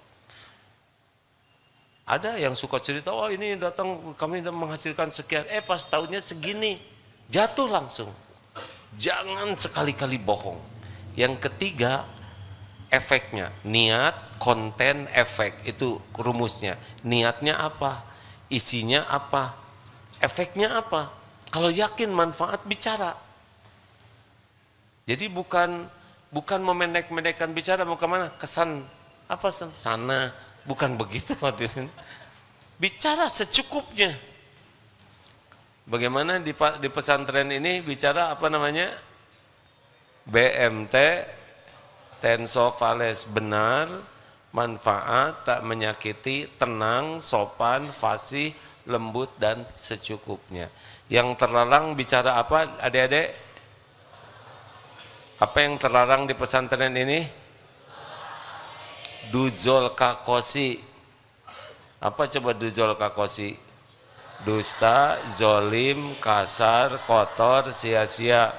Ada yang suka cerita, oh ini datang kami menghasilkan sekian, pas tahunnya segini, jatuh langsung. Jangan sekali-kali bohong. Yang ketiga, efeknya, niat, konten, efek, itu rumusnya. Niatnya apa? Isinya apa? Efeknya apa? Kalau yakin manfaat, bicara. Jadi bukan memendek-mendekkan bicara, mau kemana? Kesan apa sana? Bukan begitu hadirin. Bicara secukupnya. Bagaimana di pesantren ini bicara apa namanya? BMT Tensofales, benar, manfaat, tak menyakiti, tenang, sopan, fasih, lembut dan secukupnya. Yang terlarang bicara apa, adik-adik? Apa yang terlarang di pesantren ini? Duzol kakosi. Apa coba duzol kakosi? Dusta, zolim, kasar, kotor, sia-sia.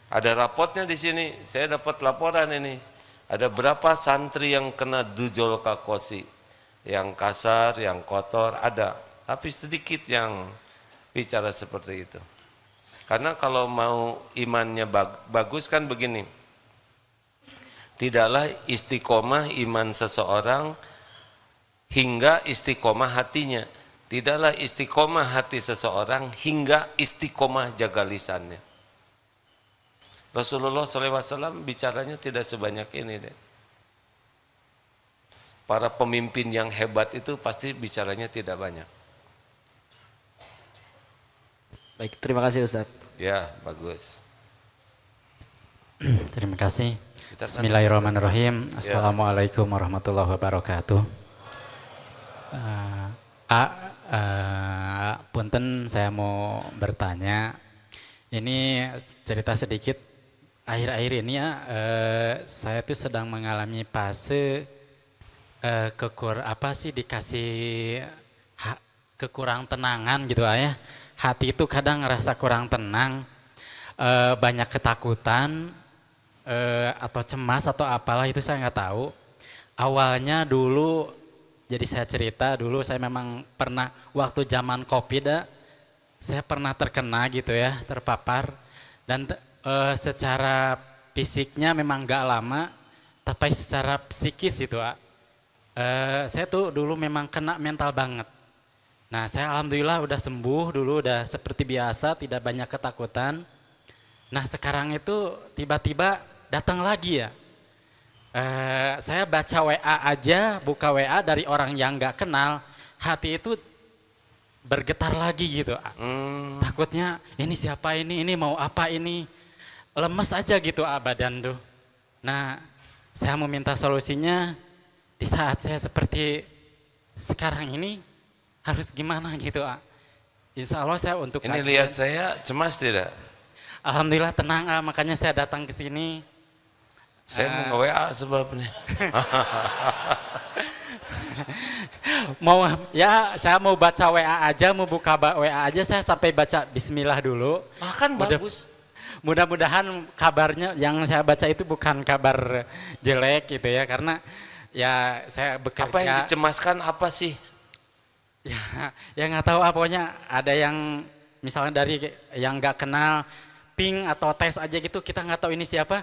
Ada rapotnya di sini. Saya dapat laporan ini. Ada berapa santri yang kena duzol kakosi? Yang kasar, yang kotor, ada. Tapi sedikit yang bicara seperti itu. Karena kalau mau imannya bagus kan begini. Tidaklah istiqomah iman seseorang hingga istiqomah hatinya. Tidaklah istiqomah hati seseorang hingga istiqomah jaga lisannya. Rasulullah SAW bicaranya tidak sebanyak ini deh. Para pemimpin yang hebat itu pasti bicaranya tidak banyak. Baik, terima kasih Ustadz. Ya, bagus. Terima kasih. Bismillahirrahmanirrahim. Assalamualaikum warahmatullahi wabarakatuh. Punten, saya mau bertanya. Ini cerita sedikit. Akhir-akhir ini ya, saya tuh sedang mengalami fase dikasih kekurang tenangan gitu ya. Hati itu kadang ngerasa kurang tenang, banyak ketakutan atau cemas atau apalah itu saya nggak tahu. Awalnya dulu, jadi saya cerita dulu saya memang pernah waktu zaman COVID saya pernah terkena gitu ya, terpapar dan secara fisiknya memang nggak lama, tapi secara psikis itu saya tuh dulu memang kena mental banget. Nah, saya alhamdulillah udah sembuh, dulu udah seperti biasa, tidak banyak ketakutan. Nah, sekarang itu tiba-tiba datang lagi ya. Saya baca WA aja, buka WA dari orang yang nggak kenal, hati itu bergetar lagi gitu. Takutnya ini siapa ini mau apa ini. Lemes aja gitu badan tuh. Nah, saya mau minta solusinya di saat saya seperti sekarang ini harus gimana gitu. Insya Allah saya untuk ini lihat saya cemas tidak? Alhamdulillah tenang, makanya saya datang ke sini. Saya mau nge-WA sebabnya. Saya mau baca WA aja, mau buka WA aja, saya sampai baca bismillah dulu. Kan bagus. Mudah-mudahan kabarnya yang saya baca itu bukan kabar jelek gitu ya, karena ya saya bekerja. Apa yang dicemaskan apa sih? Ya nggak tahu, pokoknya ada yang misalnya dari yang nggak kenal ping atau tes aja gitu, kita nggak tahu ini siapa,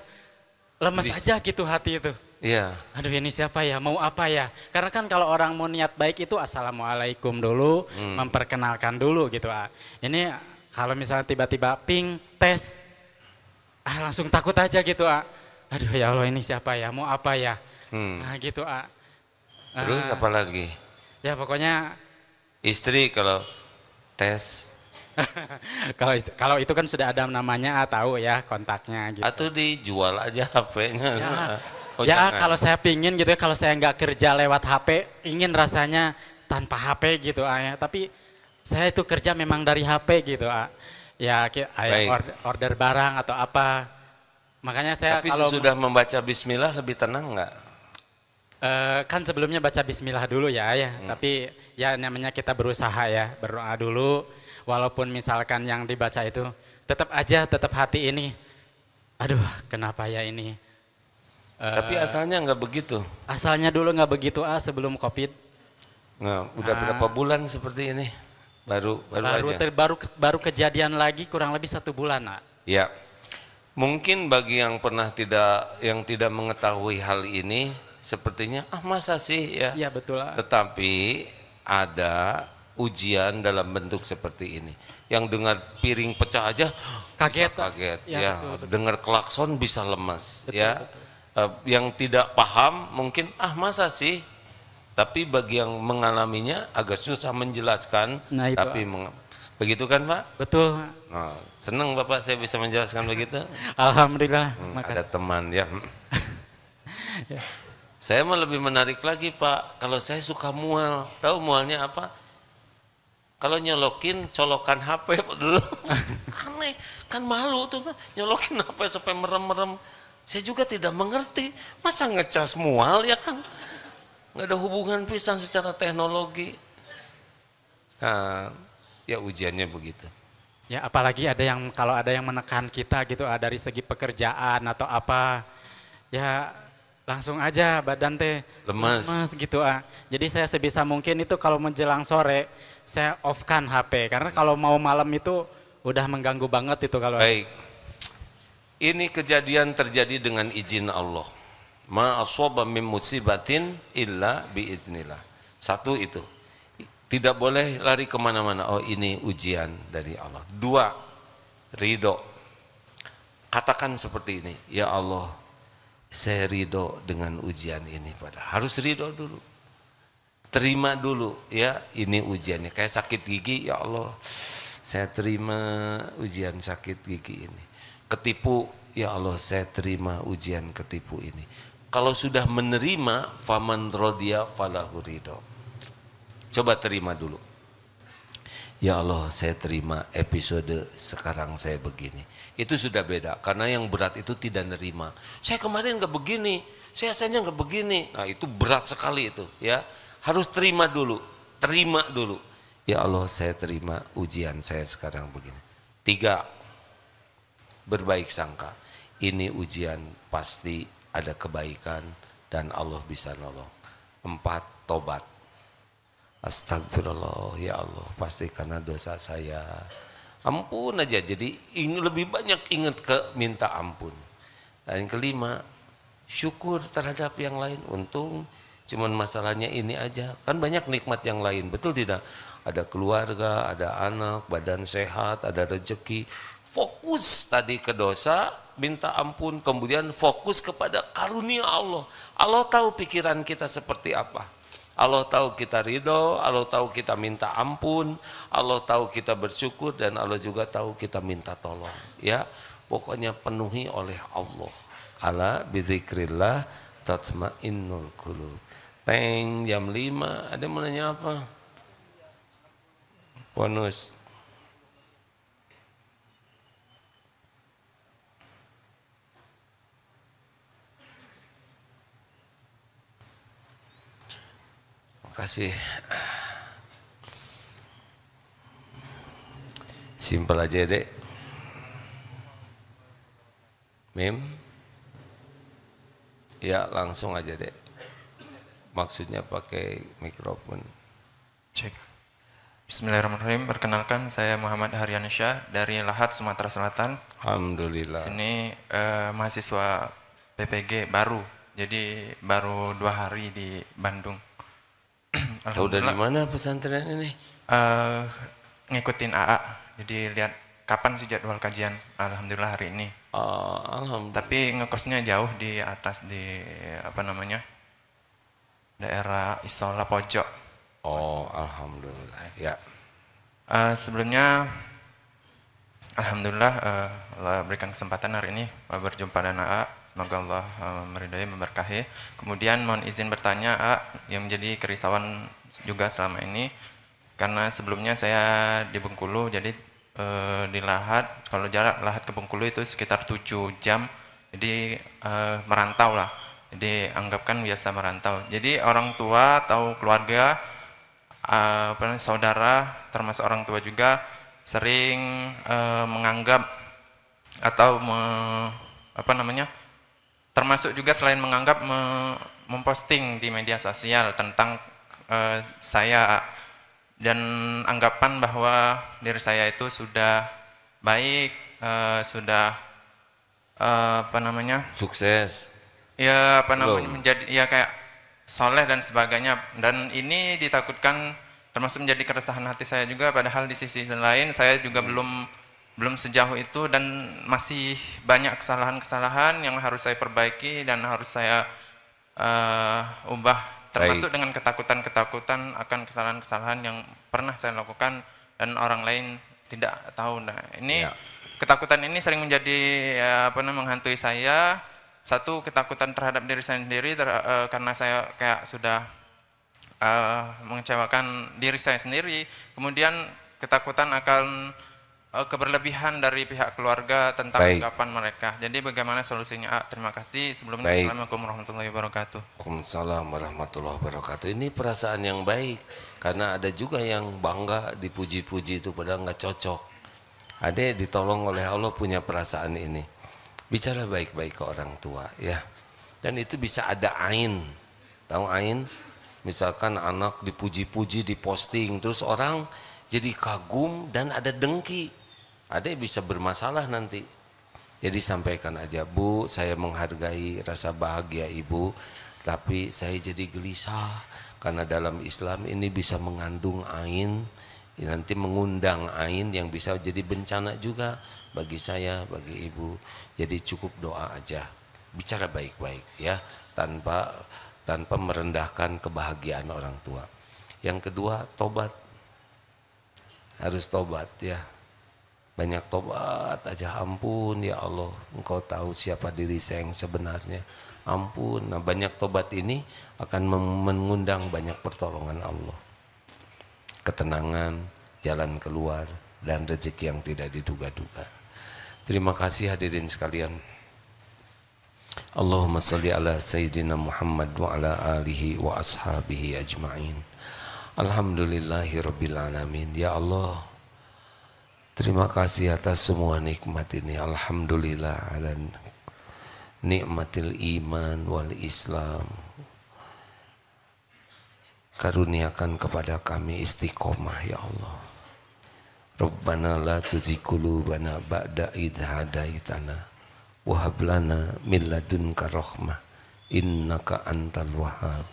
lemes aja gitu hati itu. Iya. Aduh ini siapa ya, mau apa ya? Karena kan kalau orang mau niat baik itu assalamualaikum dulu, memperkenalkan dulu gitu. Ini kalau misalnya tiba-tiba ping tes, langsung takut aja gitu. Aduh ya Allah ini siapa ya, mau apa ya? Nah gitu. Terus apa lagi? Ya pokoknya Istri kalau tes. kalau itu kan sudah ada namanya, tahu ya kontaknya gitu. Atau dijual aja HP-nya. Ya kalau saya pingin gitu ya, kalau saya nggak kerja lewat HP, ingin rasanya tanpa HP gitu ya. Tapi saya itu kerja memang dari HP gitu. Ya order barang atau apa. Makanya saya Tapi kalau sudah membaca Bismillah lebih tenang nggak? kan sebelumnya baca Bismillah dulu ya. Tapi ya namanya kita berusaha ya, berdoa dulu. Walaupun misalkan yang dibaca itu tetap hati ini, aduh kenapa ya ini. Tapi asalnya nggak begitu. Asalnya dulu nggak begitu sebelum COVID. Nah, udah berapa bulan seperti ini? Baru aja. Baru kejadian lagi kurang lebih 1 bulan. Ya, mungkin bagi yang tidak mengetahui hal ini, sepertinya masa sih ya. Iya betul. Tetapi ada ujian dalam bentuk seperti ini. Yang dengar piring pecah aja kaget. Ya, betul. Dengar klakson bisa lemas. Betul, ya. Betul. Yang tidak paham mungkin masa sih, tapi bagi yang mengalaminya agak susah menjelaskan. Nah, itu, tapi begitu kan Pak? Betul. Nah, senang Bapak saya bisa menjelaskan begitu. Alhamdulillah. Ada teman ya. Ya. Saya mah lebih menarik lagi Pak, kalau saya suka mual. Tahu mualnya apa? Kalau nyolokin colokan HP aneh, kan malu tuh nyolokin HP sampai merem-merem. Saya juga tidak mengerti, masa ngecas mual ya kan? Nggak ada hubungan pisan secara teknologi. Nah, ya ujiannya begitu. Ya apalagi kalau ada yang menekan kita gitu, dari segi pekerjaan atau apa, ya langsung aja badan teh lemas gitu. Jadi saya sebisa mungkin itu kalau menjelang sore saya off-kan HP, karena kalau mau malam itu udah mengganggu banget itu kalau. Baik. Ini kejadian terjadi dengan izin Allah. Ma aswaba min musibatin illa biiznillah. Satu itu. Tidak boleh lari kemana-mana. Oh ini ujian dari Allah. 2, ridho. Katakan seperti ini. Ya Allah, saya ridho dengan ujian ini. Harus ridho dulu. Terima dulu ya, ini ujiannya. Kayak sakit gigi, ya Allah saya terima ujian sakit gigi ini. Ketipu, ya Allah saya terima ujian ketipu ini. Kalau sudah menerima, faman rodiya falahu ridho. Coba terima dulu. Ya Allah saya terima episode sekarang saya begini. Itu sudah beda, karena yang berat itu tidak nerima. Saya kemarin gak begini, saya asalnya gak begini. Nah itu berat sekali itu ya. Harus terima dulu, terima dulu. Ya Allah saya terima ujian saya sekarang begini. 3, berbaik sangka. Ini ujian pasti ada kebaikan dan Allah bisa nolong. 4, tobat. Astagfirullah ya Allah, pasti karena dosa saya. Ampun aja, jadi lebih banyak ingat minta ampun. Dan yang 5, syukur terhadap yang lain. Untung cuman masalahnya ini aja. Kan banyak nikmat yang lain, betul tidak? Ada keluarga, ada anak, badan sehat, ada rezeki. Fokus tadi ke dosa, minta ampun, kemudian fokus kepada karunia Allah. Allah tahu pikiran kita seperti apa. Allah tahu kita ridho, Allah tahu kita minta ampun, Allah tahu kita bersyukur, dan Allah juga tahu kita minta tolong. Ya, pokoknya penuhi oleh Allah. Ala bidzikrillah tatmainnul qulub. Teng, jam 5, ada yang mau nanya apa? Bonus. Makasih. Simpel aja dek. Mim? Ya langsung aja deh. Maksudnya pakai mikrofon. Cek. Bismillahirrahmanirrahim. Perkenalkan, saya Muhammad Haryansyah dari Lahat, Sumatera Selatan. Alhamdulillah. Sini mahasiswa PPG baru. Jadi baru 2 hari di Bandung. Tahu dari mana pesantren ini? Ngikutin AA. Jadi lihat kapan sih jadwal kajian. Alhamdulillah hari ini. Alhamdulillah. Tapi ngekosnya jauh di atas, di daerah Isola Pojok. Oh, alhamdulillah. Ya. Sebelumnya, alhamdulillah Allah berikan kesempatan hari ini berjumpa dengan AA. Semoga Allah meridai, memberkahi. Kemudian mohon izin bertanya, AA, yang menjadi kerisauan juga selama ini, karena sebelumnya saya di Bengkulu, jadi di Lahat, kalau jarak Lahat ke Bengkulu itu sekitar 7 jam, jadi merantau lah. Jadi anggapkan biasa merantau. Jadi orang tua atau keluarga, saudara, termasuk orang tua juga sering menganggap atau termasuk juga selain menganggap memposting di media sosial tentang saya, dan anggapan bahwa diri saya itu sudah baik, sudah sukses. Ya menjadi ya kayak soleh dan sebagainya, dan ini ditakutkan termasuk menjadi keresahan hati saya juga, padahal di sisi lain saya juga belum sejauh itu dan masih banyak kesalahan-kesalahan yang harus saya perbaiki dan harus saya ubah, termasuk dengan ketakutan-ketakutan akan kesalahan-kesalahan yang pernah saya lakukan dan orang lain tidak tahu. Nah, ini ketakutan ini sering menjadi menghantui saya. Satu, ketakutan terhadap diri saya sendiri karena saya kayak sudah mengecewakan diri saya sendiri. Kemudian ketakutan akan keberlebihan dari pihak keluarga tentang anggapan mereka. Jadi bagaimana solusinya? Terima kasih. Sebelumnya Assalamualaikum warahmatullahi wabarakatuh. Waalaikumsalam warahmatullahi wabarakatuh. Ini perasaan yang baik, karena ada juga yang bangga dipuji-puji itu padahal nggak cocok. Ada ditolong oleh Allah punya perasaan ini. Bicara baik-baik ke orang tua ya. Dan itu bisa ada ain. Tahu ain? Misalkan anak dipuji-puji, diposting, terus orang jadi kagum dan ada dengki. Ada yang bisa bermasalah nanti. Jadi sampaikan aja, Bu, saya menghargai rasa bahagia Ibu, tapi saya jadi gelisah karena dalam Islam ini bisa mengandung ain, nanti mengundang ain yang bisa jadi bencana juga bagi saya, bagi Ibu. Jadi cukup doa aja, bicara baik-baik ya, tanpa merendahkan kebahagiaan orang tua. Yang kedua, tobat. Harus tobat ya. Banyak tobat aja, ampun ya Allah, Engkau tahu siapa diri saya yang sebenarnya. Ampun. Nah, banyak tobat ini akan mengundang banyak pertolongan Allah. Ketenangan, jalan keluar, dan rezeki yang tidak diduga-duga. Terima kasih hadirin sekalian. Allahumma salli ala Sayyidina Muhammad wa ala alihi wa ashabihi ajma'in. Alhamdulillahi rabbil alamin. Ya Allah, terima kasih atas semua nikmat ini. Alhamdulillah ala nikmatil iman wal Islam. Karuniakan kepada kami istiqomah ya Allah. Rabbana la tuzigh qulubana ba'da idh hadaitana wa hab lana min ladunka rahmah innaka antal wahhab.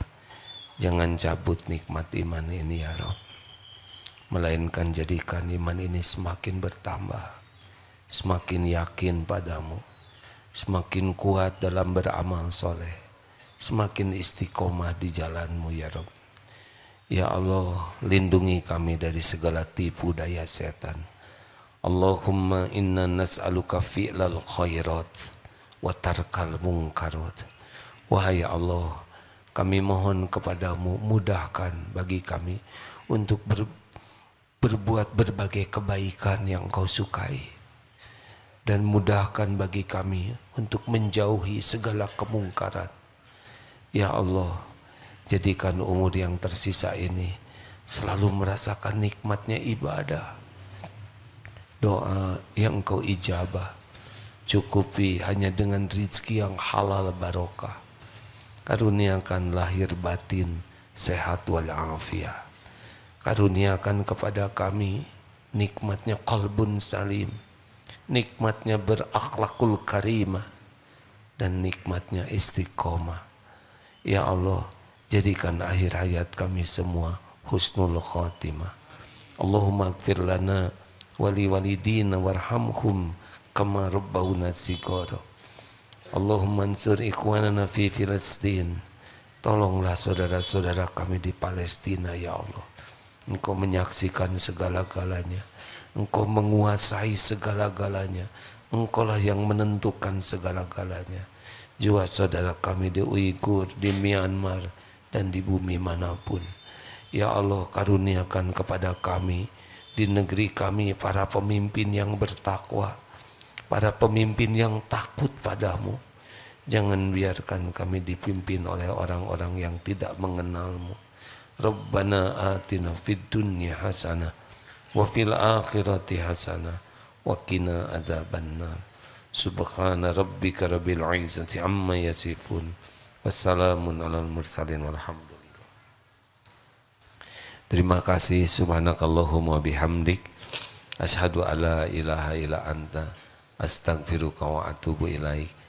Jangan cabut nikmat iman ini ya Rabb, melainkan jadikan iman ini semakin bertambah, semakin yakin padamu, semakin kuat dalam beramal soleh, semakin istiqomah di jalanmu ya Rabb. Ya Allah, lindungi kami dari segala tipu daya setan. Allahumma inna nas'aluka fi'lal khairat wa tarkal munkarat. Wahai Allah, kami mohon kepadamu, mudahkan bagi kami untuk berbuat berbagai kebaikan yang Kau sukai, dan mudahkan bagi kami untuk menjauhi segala kemungkaran. Ya Allah, jadikan umur yang tersisa ini selalu merasakan nikmatnya ibadah, doa yang Kau ijabah, cukupi hanya dengan rizki yang halal barokah. Karuniakan lahir batin sehat walafiat. Karuniakan kepada kami nikmatnya qalbun salim, nikmatnya berakhlakul karimah, dan nikmatnya istiqomah. Ya Allah, jadikan akhir hayat kami semua husnul khatimah. Allahumma ighfir lana wali walidina warhamhum kama rabbawna sighara. Allahumma ansur ikhwanana fi Filistin. Tolonglah saudara-saudara kami di Palestina ya Allah. Engkau menyaksikan segala-galanya, Engkau menguasai segala-galanya, Engkaulah yang menentukan segala-galanya. Jua saudara kami di Uighur, di Myanmar, dan di bumi manapun. Ya Allah, karuniakan kepada kami di negeri kami para pemimpin yang bertakwa, para pemimpin yang takut padamu. Jangan biarkan kami dipimpin oleh orang-orang yang tidak mengenalmu. Rabbana atina fid dunya hasanah wa fil akhirati hasanah wa qina adzabannar. Subhana rabbika rabbil izzati amma yasifun. Wassalamun alal mursalin walhamdulillah. Terima kasih. Subhanakallahumma bihamdik asyhadu alla ilaha illa anta astaghfiruka wa atubu ilaik.